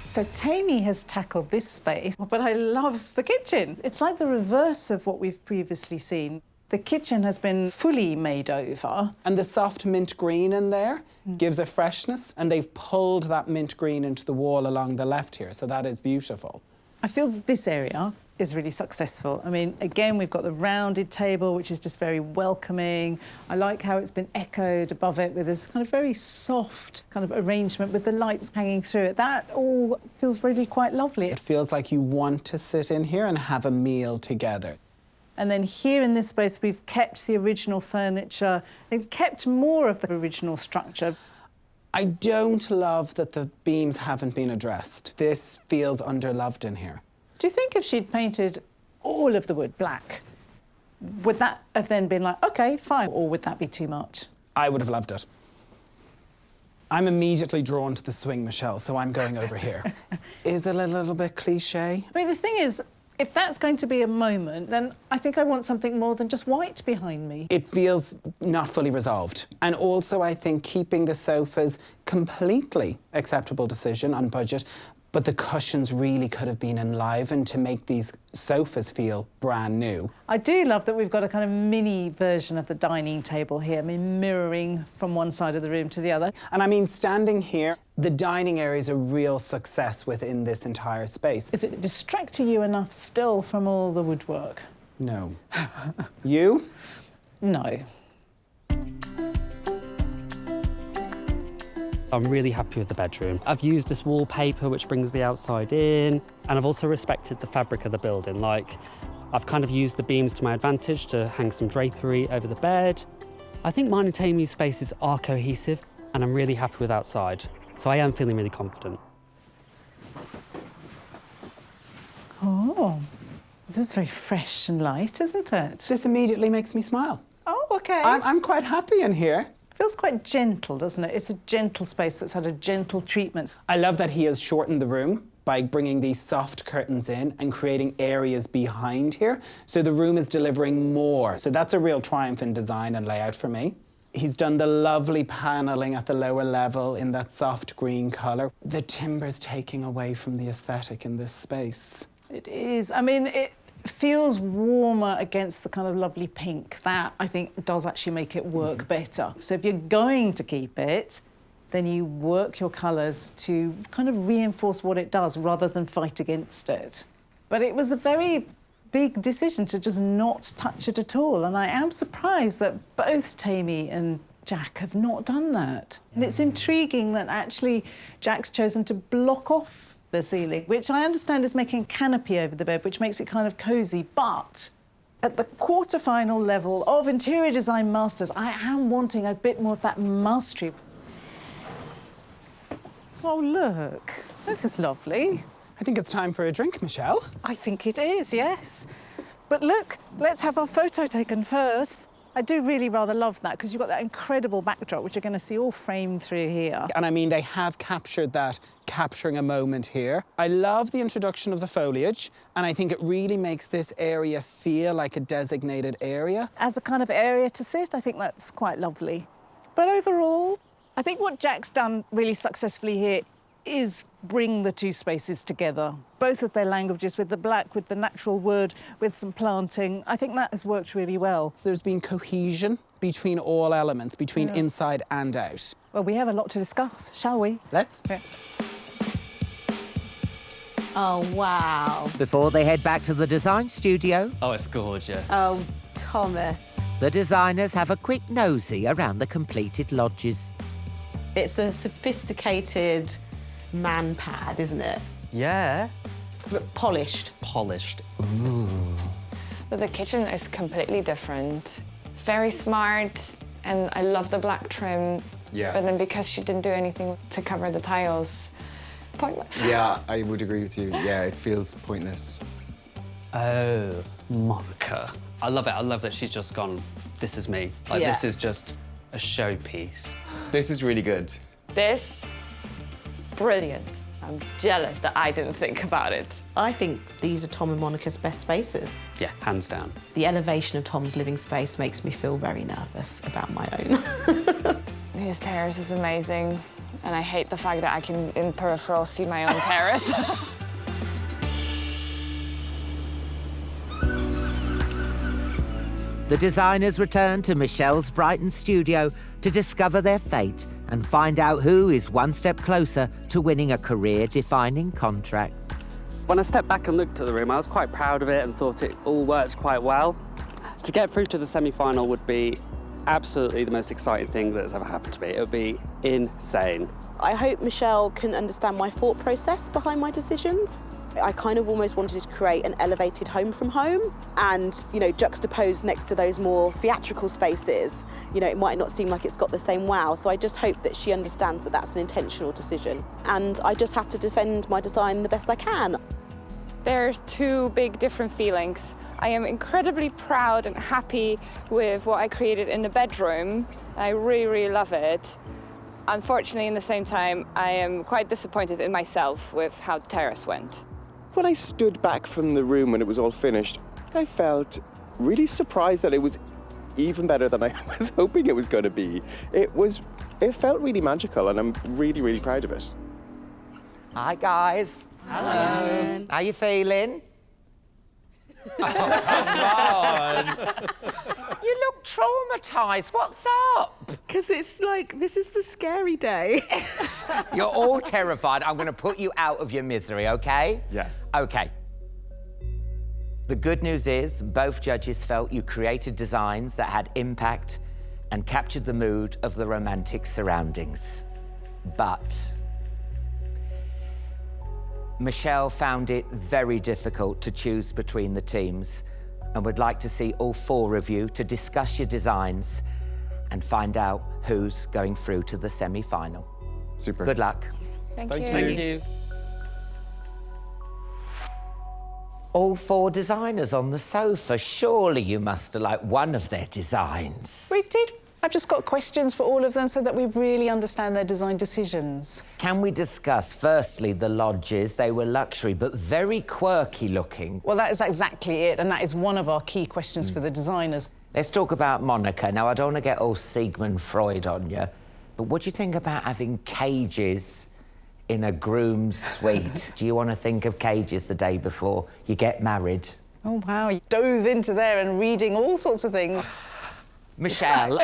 Speaker 5: So Tammy has tackled this space, but I love the kitchen. It's like the reverse of what we've previously seen. The kitchen has been fully made over.
Speaker 15: And the soft mint green in there gives a freshness, and they've pulled that mint green into the wall along the left here, so that is beautiful.
Speaker 5: I feel this area is really successful. I mean, again, we've got the rounded table, which is just very welcoming. I like how it's been echoed above it with this kind of very soft kind of arrangement with the lights hanging through it. That all feels really quite lovely.
Speaker 15: It feels like you want to sit in here and have a meal together.
Speaker 5: And then here in this space, we've kept the original furniture and kept more of the original structure.
Speaker 15: I don't love that the beams haven't been addressed. This feels underloved in here.
Speaker 5: Do you think if she'd painted all of the wood black, would that have then been like, OK, fine, or would that be too much?
Speaker 15: I would have loved it. I'm immediately drawn to the swing, Michelle, so I'm going over here. Is it a little bit cliché?
Speaker 5: I mean, the thing is, if that's going to be a moment, then I think I want something more than just white behind me.
Speaker 15: It feels not fully resolved. And also, I think keeping the sofas completely acceptable decision on budget, but the cushions really could have been enlivened to make these sofas feel brand new.
Speaker 5: I do love that we've got a kind of mini version of the dining table here, I mean, mirroring from one side of the room to the other.
Speaker 15: And I mean, standing here, the dining area is a real success within this entire space.
Speaker 5: Is it distracting you enough still from all the woodwork?
Speaker 15: No. You?
Speaker 5: No.
Speaker 8: I'm really happy with the bedroom. I've used this wallpaper which brings the outside in, and I've also respected the fabric of the building. Like, I've kind of used the beams to my advantage to hang some drapery over the bed. I think mine and Tammy's spaces are cohesive, and I'm really happy with outside. So I am feeling really confident.
Speaker 5: Oh, this is very fresh and light, isn't it?
Speaker 15: This immediately makes me smile.
Speaker 5: Oh, OK.
Speaker 15: I'm quite happy in here.
Speaker 5: Feels quite gentle, doesn't it? It's a gentle space that's had a gentle treatment.
Speaker 15: I love that he has shortened the room by bringing these soft curtains in and creating areas behind here. So the room is delivering more. So that's a real triumph in design and layout for me. He's done the lovely paneling at the lower level in that soft green colour. The timber's taking away from the aesthetic in this space.
Speaker 5: It is. I mean, it feels warmer against the kind of lovely pink. That, I think, does actually make it work better. So if you're going to keep it, then you work your colours to kind of reinforce what it does rather than fight against it. But it was a very big decision to just not touch it at all, and I am surprised that both Tammy and Jack have not done that. And it's intriguing that actually Jack's chosen to block off the ceiling, which I understand is making a canopy over the bed, which makes it kind of cosy, but at the quarterfinal level of interior design masters, I am wanting a bit more of that mastery. Oh, look, this is lovely.
Speaker 15: I think it's time for a drink, Michelle.
Speaker 5: I think it is, yes. But look, let's have our photo taken first. I do really rather love that, because you've got that incredible backdrop, which you're going to see all framed through here.
Speaker 15: And I mean, they have captured that, capturing a moment here. I love the introduction of the foliage, and I think it really makes this area feel like a designated area.
Speaker 5: As a kind of area to sit, I think that's quite lovely. But overall, I think what Jack's done really successfully here is bring the two spaces together, both of their languages, with the black, with the natural wood, with some planting. I think that has worked really well.
Speaker 15: There's been cohesion between all elements, between inside and out.
Speaker 5: Well, we have a lot to discuss, shall we?
Speaker 15: Let's.
Speaker 5: Yeah.
Speaker 10: Oh, wow.
Speaker 1: Before they head back to the design studio,
Speaker 4: Oh, it's gorgeous.
Speaker 10: Oh, Thomas.
Speaker 1: the designers have a quick nosy around the completed lodges.
Speaker 10: It's a sophisticated man pad, isn't it?
Speaker 8: Yeah.
Speaker 10: But polished.
Speaker 8: Polished.
Speaker 3: But the kitchen is completely different. Very smart, and I love the black trim.
Speaker 7: Yeah.
Speaker 3: But then because she didn't do anything to cover the tiles, pointless.
Speaker 7: Yeah, I would agree with you. Yeah, it feels pointless.
Speaker 8: Oh, Monica. I love it. I love that she's just gone, this is me. Like,
Speaker 3: Yeah.
Speaker 8: this is just a showpiece.
Speaker 7: This is really good.
Speaker 3: This, brilliant. I'm jealous that I didn't think about it.
Speaker 10: I think these are Tom and Monica's best spaces.
Speaker 8: Yeah, hands down.
Speaker 10: The elevation of Tom's living space makes me feel very nervous about my own.
Speaker 3: His terrace is amazing, and I hate the fact that I can, in peripheral, see my own terrace.
Speaker 1: The designers return to Michelle's Brighton studio to discover their fate and find out who is one step closer to winning a career-defining contract.
Speaker 8: When I stepped back and looked at the room, I was quite proud of it and thought it all worked quite well. To get through to the semi-final would be absolutely the most exciting thing that's ever happened to me. It would be insane.
Speaker 10: I hope Michelle can understand my thought process behind my decisions. I kind of almost wanted to create an elevated home from home and, you know, juxtaposed next to those more theatrical spaces, you know, it might not seem like it's got the same wow. So I just hope that she understands that that's an intentional decision. And I just have to defend my design the best I can.
Speaker 9: There's two big different feelings. I am incredibly proud and happy with what I created in the bedroom. I really, really love it. Unfortunately, in the same time, I am quite disappointed in myself with how the terrace went.
Speaker 16: When I stood back from the room when it was all finished, I felt really surprised that it was even better than I was hoping it was going to be. It felt really magical, and I'm really, really proud of it.
Speaker 1: Hi, guys.
Speaker 6: Hello.
Speaker 1: How you feeling? Oh, come on. You look traumatised. What's up?
Speaker 6: Because it's like, this is the scary day.
Speaker 1: You're all terrified. I'm going to put you out of your misery, OK?
Speaker 16: Yes.
Speaker 1: OK. The good news is both judges felt you created designs that had impact and captured the mood of the romantic surroundings. But Michelle found it very difficult to choose between the teams and would like to see all four of you to discuss your designs and find out who's going through to the semi-final.
Speaker 16: Super.
Speaker 1: Good luck.
Speaker 3: Thank you.
Speaker 8: Thank you.
Speaker 1: All four designers on the sofa. Surely you must have liked one of their designs.
Speaker 5: We did. I've just got questions for all of them so that we really understand their design decisions.
Speaker 1: Can we discuss, firstly, the lodges? They were luxury, but very quirky looking.
Speaker 5: Well, that is exactly it, and that is one of our key questions for the designers.
Speaker 1: Let's talk about Monica. Now, I don't want to get all Sigmund Freud on you, but what do you think about having cages in a groom's suite? Do you want to think of cages the day before you get married?
Speaker 5: Oh, wow, you dove into there and reading all sorts of things.
Speaker 1: Michelle,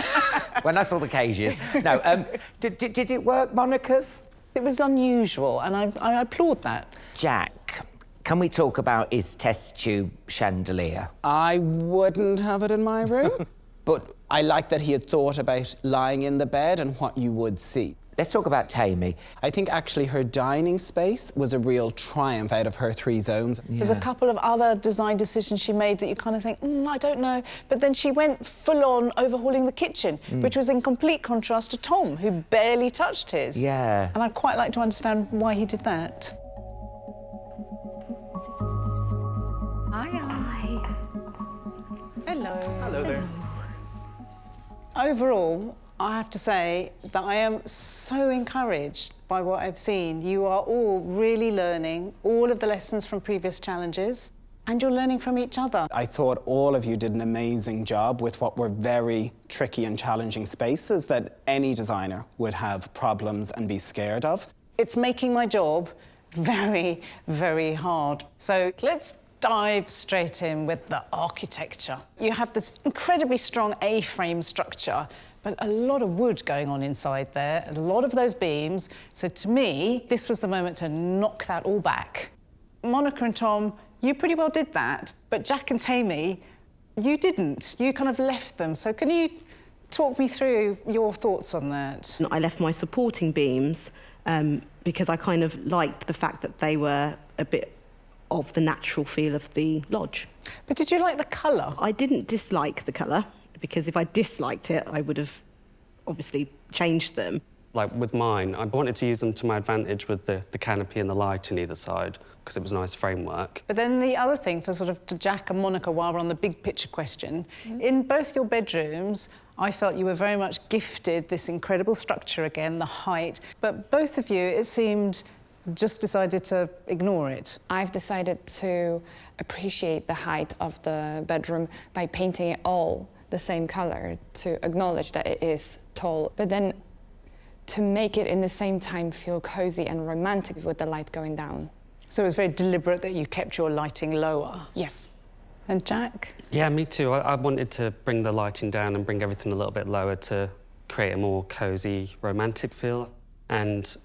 Speaker 1: when I saw the cages. No, did it work, Monica's?
Speaker 5: It was unusual, and I applaud that.
Speaker 1: Jack, can we talk about his test tube chandelier?
Speaker 15: I wouldn't have it in my room, but I like that he had thought about lying in the bed and what you would see.
Speaker 1: Let's talk about Tammy.
Speaker 15: I think actually her dining space was a real triumph out of her 3 zones.
Speaker 5: Yeah. There's a couple of other design decisions she made that you kind of think, I don't know. But then she went full-on overhauling the kitchen, which was in complete contrast to Tom, who barely touched his.
Speaker 1: Yeah.
Speaker 5: And I'd quite like to understand why he did that.
Speaker 6: Hi.
Speaker 5: Hello.
Speaker 16: Hello there.
Speaker 5: Overall, I have to say that I am so encouraged by what I've seen. You are all really learning all of the lessons from previous challenges, and you're learning from each other.
Speaker 15: I thought all of you did an amazing job with what were very tricky and challenging spaces that any designer would have problems and be scared of.
Speaker 5: It's making my job very, very hard. So let's dive straight in with the architecture. You have this incredibly strong A-frame structure, but a lot of wood going on inside there, a lot of those beams. So to me, this was the moment to knock that all back. Monica and Tom, you pretty well did that, but Jack and Tammy, you didn't. You kind of left them. So can you talk me through your thoughts on that?
Speaker 6: I left my supporting beams because I kind of liked the fact that they were a bit of the natural feel of the lodge.
Speaker 5: But did you like the colour?
Speaker 6: I didn't dislike the colour, because if I disliked it, I would have obviously changed them.
Speaker 8: Like with mine, I wanted to use them to my advantage with the canopy and the light on either side, because it was a nice framework.
Speaker 5: But then the other thing, for sort of to Jack and Monica, while we're on the big picture question, in both your bedrooms, I felt you were very much gifted this incredible structure again, the height, but both of you, it seemed, just decided to ignore it.
Speaker 3: I've decided to appreciate the height of the bedroom by painting it all the same color to acknowledge that it is tall, but then to make it in the same time feel cozy and romantic with the light going down.
Speaker 5: So it was very deliberate that you kept your lighting lower?
Speaker 3: Yes.
Speaker 5: And Jack?
Speaker 8: Yeah, me too. I wanted to bring the lighting down and bring everything a little bit lower to create a more cozy, romantic feel. And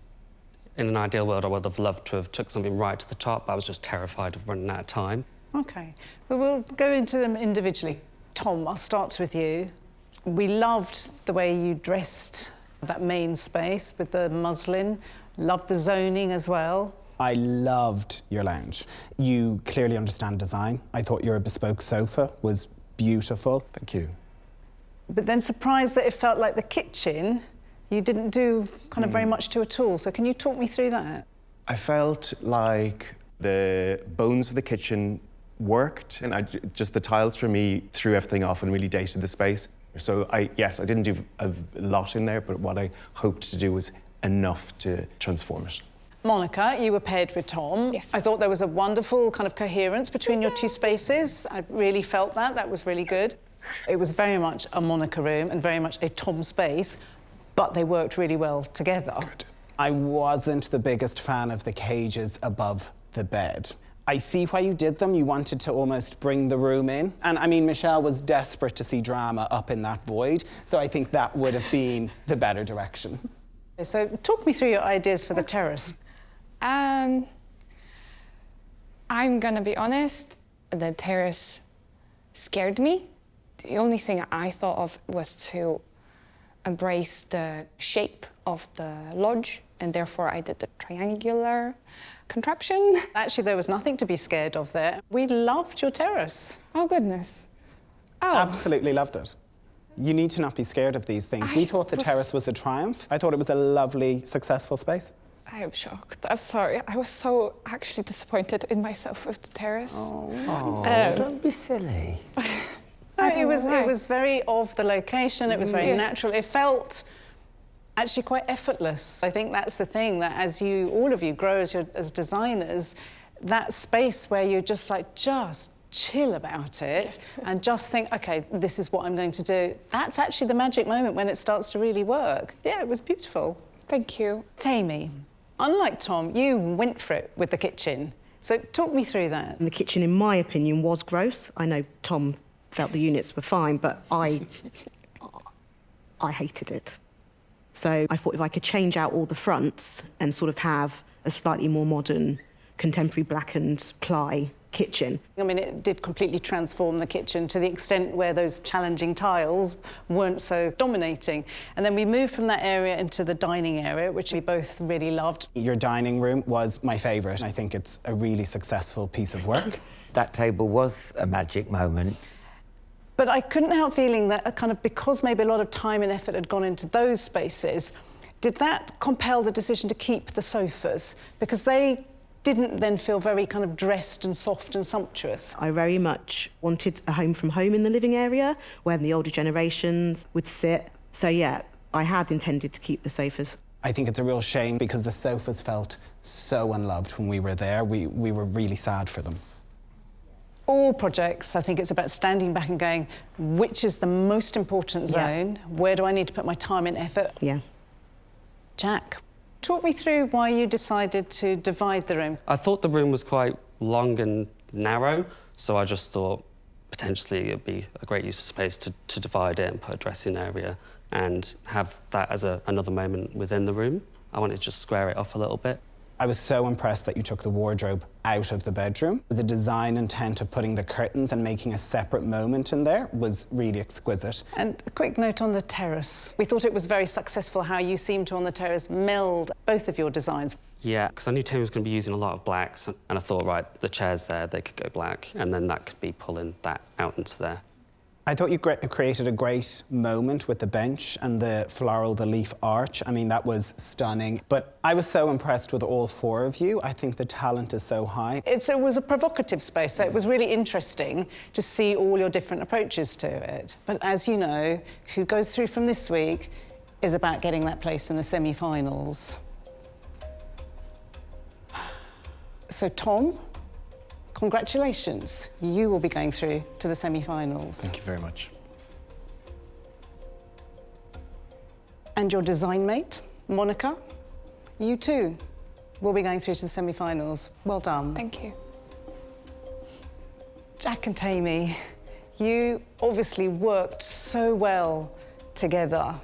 Speaker 8: in an ideal world, I would have loved to have took something right to the top, but I was just terrified of running out of time.
Speaker 5: OK. Well, we'll go into them individually. Tom, I'll start with you. We loved the way you dressed that main space with the muslin. Loved the zoning as well.
Speaker 15: I loved your lounge. You clearly understand design. I thought your bespoke sofa was beautiful.
Speaker 7: Thank you.
Speaker 5: But then surprised that it felt like the kitchen, you didn't do kind of very much to at all. So can you talk me through that?
Speaker 7: I felt like the bones of the kitchen worked, and just the tiles for me threw everything off and really dated the space. So yes, I didn't do a lot in there, but what I hoped to do was enough to transform it.
Speaker 5: Monica, you were paired with Tom.
Speaker 3: Yes.
Speaker 5: I thought there was a wonderful kind of coherence between your two spaces. I really felt that. That was really good. It was very much a Monica room and very much a Tom space, but they worked really well together.
Speaker 7: Good.
Speaker 15: I wasn't the biggest fan of the cages above the bed. I see why you did them. You wanted to almost bring the room in. And I mean, Michelle was desperate to see drama up in that void, so I think that would have been the better direction.
Speaker 5: So talk me through your ideas for the terrace.
Speaker 3: I'm gonna be honest, the terrace scared me. The only thing I thought of was to embrace the shape of the lodge, and therefore I did the triangular contraption.
Speaker 5: Actually, there was nothing to be scared of there. We loved your terrace.
Speaker 3: Oh, goodness. Oh.
Speaker 15: Absolutely loved it. You need to not be scared of these things. We thought the terrace was a triumph. I thought it was a lovely, successful space.
Speaker 3: I am shocked. I'm sorry. I was so actually disappointed in myself with the terrace.
Speaker 1: Oh, don't be silly.
Speaker 5: It was very of the location. It was very natural. It felt actually quite effortless. I think that's the thing, that as all of you grow as designers, that space where you're just like, just chill about it and just think, OK, this is what I'm going to do. That's actually the magic moment when it starts to really work. Yeah, it was beautiful.
Speaker 3: Thank you.
Speaker 5: Tammy, unlike Tom, you went for it with the kitchen. So talk me through that.
Speaker 6: And the kitchen, in my opinion, was gross. I know Tom felt the units were fine, but I hated it. So I thought if I could change out all the fronts and sort of have a slightly more modern, contemporary blackened ply kitchen.
Speaker 5: I mean, it did completely transform the kitchen to the extent where those challenging tiles weren't so dominating. And then we moved from that area into the dining area, which we both really loved.
Speaker 15: Your dining room was my favourite. I think it's a really successful piece of work.
Speaker 1: That table was a magic moment.
Speaker 5: But I couldn't help feeling that kind of, because maybe a lot of time and effort had gone into those spaces, did that compel the decision to keep the sofas? Because they didn't then feel very kind of dressed and soft and sumptuous.
Speaker 6: I very much wanted a home from home in the living area where the older generations would sit. So yeah, I had intended to keep the sofas.
Speaker 15: I think it's a real shame because the sofas felt so unloved when we were there. We were really sad for them.
Speaker 5: All projects, I think it's about standing back and going, which is the most important zone? Where do I need to put my time and effort?
Speaker 6: Yeah.
Speaker 5: Jack, talk me through why you decided to divide the room.
Speaker 8: I thought the room was quite long and narrow, so I just thought potentially it'd be a great use of space to divide it and put a dressing area and have that as another moment within the room. I wanted to just square it off a little bit.
Speaker 15: I was so impressed that you took the wardrobe out of the bedroom. The design intent of putting the curtains and making a separate moment in there was really exquisite.
Speaker 5: And a quick note on the terrace. We thought it was very successful how you seemed to, on the terrace, meld both of your designs.
Speaker 8: Yeah, because I knew Tim was going to be using a lot of blacks, and I thought, right, the chairs there, they could go black, and then that could be pulling that out into there.
Speaker 15: I thought you created a great moment with the bench and the the leaf arch. I mean, that was stunning. But I was so impressed with all 4 of you. I think the talent is so high.
Speaker 5: It was a provocative space, so it was really interesting to see all your different approaches to it. But as you know, who goes through from this week is about getting that place in the semi-finals. So, Tom, congratulations. You will be going through to the semi-finals.
Speaker 7: Thank you very much.
Speaker 5: And your design mate, Monica, you too will be going through to the semi-finals. Well done.
Speaker 3: Thank you.
Speaker 5: Jack and Tammy, you obviously worked so well together,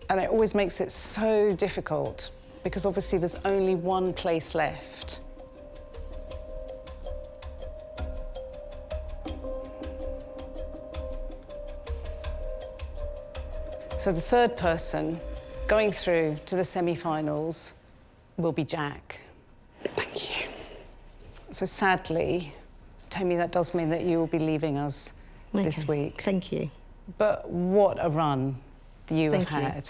Speaker 5: and it always makes it so difficult because obviously there's only one place left. So the third person going through to the semi-finals will be Jack.
Speaker 3: Thank you.
Speaker 5: So sadly, Tammy, that does mean that you will be leaving us this week.
Speaker 6: Thank you.
Speaker 5: But what a run you have had.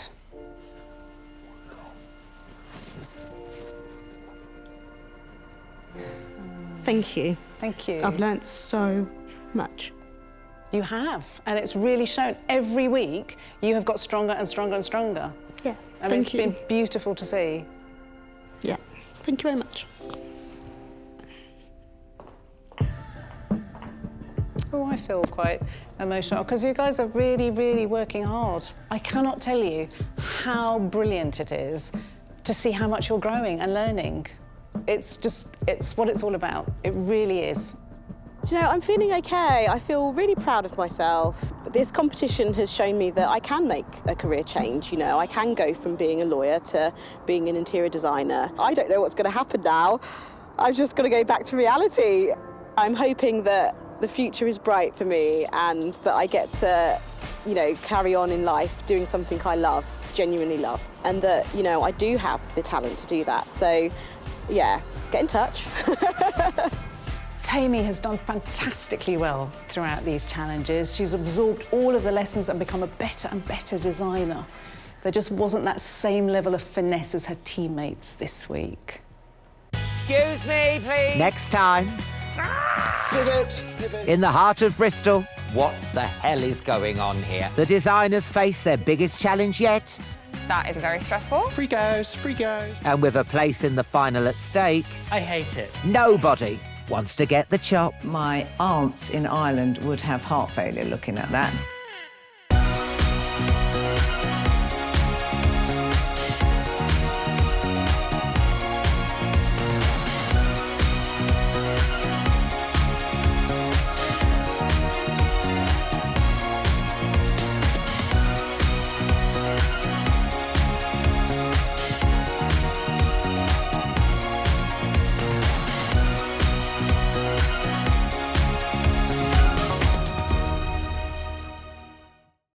Speaker 6: Thank you.
Speaker 5: Thank you.
Speaker 6: I've learnt so much.
Speaker 5: You have, and it's really shown. Every week, you have got stronger and stronger and stronger.
Speaker 6: Yeah,
Speaker 5: I mean, it's been beautiful to see.
Speaker 6: Yeah, thank you very much.
Speaker 5: Oh, I feel quite emotional, because you guys are really, really working hard. I cannot tell you how brilliant it is to see how much you're growing and learning. It's what it's all about. It really is.
Speaker 10: Do you know, I'm feeling okay. I feel really proud of myself. This competition has shown me that I can make a career change, you know. I can go from being a lawyer to being an interior designer. I don't know what's going to happen now. I've just got to go back to reality. I'm hoping that the future is bright for me and that I get to, you know, carry on in life doing something I love, genuinely love, and that, you know, I do have the talent to do that. So, yeah, get in touch.
Speaker 5: Tammy has done fantastically well throughout these challenges. She's absorbed all of the lessons and become a better and better designer. There just wasn't that same level of finesse as her teammates this week.
Speaker 1: Excuse me, please. Next time.
Speaker 15: Pivot, pivot.
Speaker 1: In the heart of Bristol. What the hell is going on here? The designers face their biggest challenge yet.
Speaker 3: That is very stressful.
Speaker 7: Freak out.
Speaker 1: And with a place in the final at stake,
Speaker 8: I hate it.
Speaker 1: nobody wants to get the chop.
Speaker 17: My aunts in Ireland would have heart failure looking at that.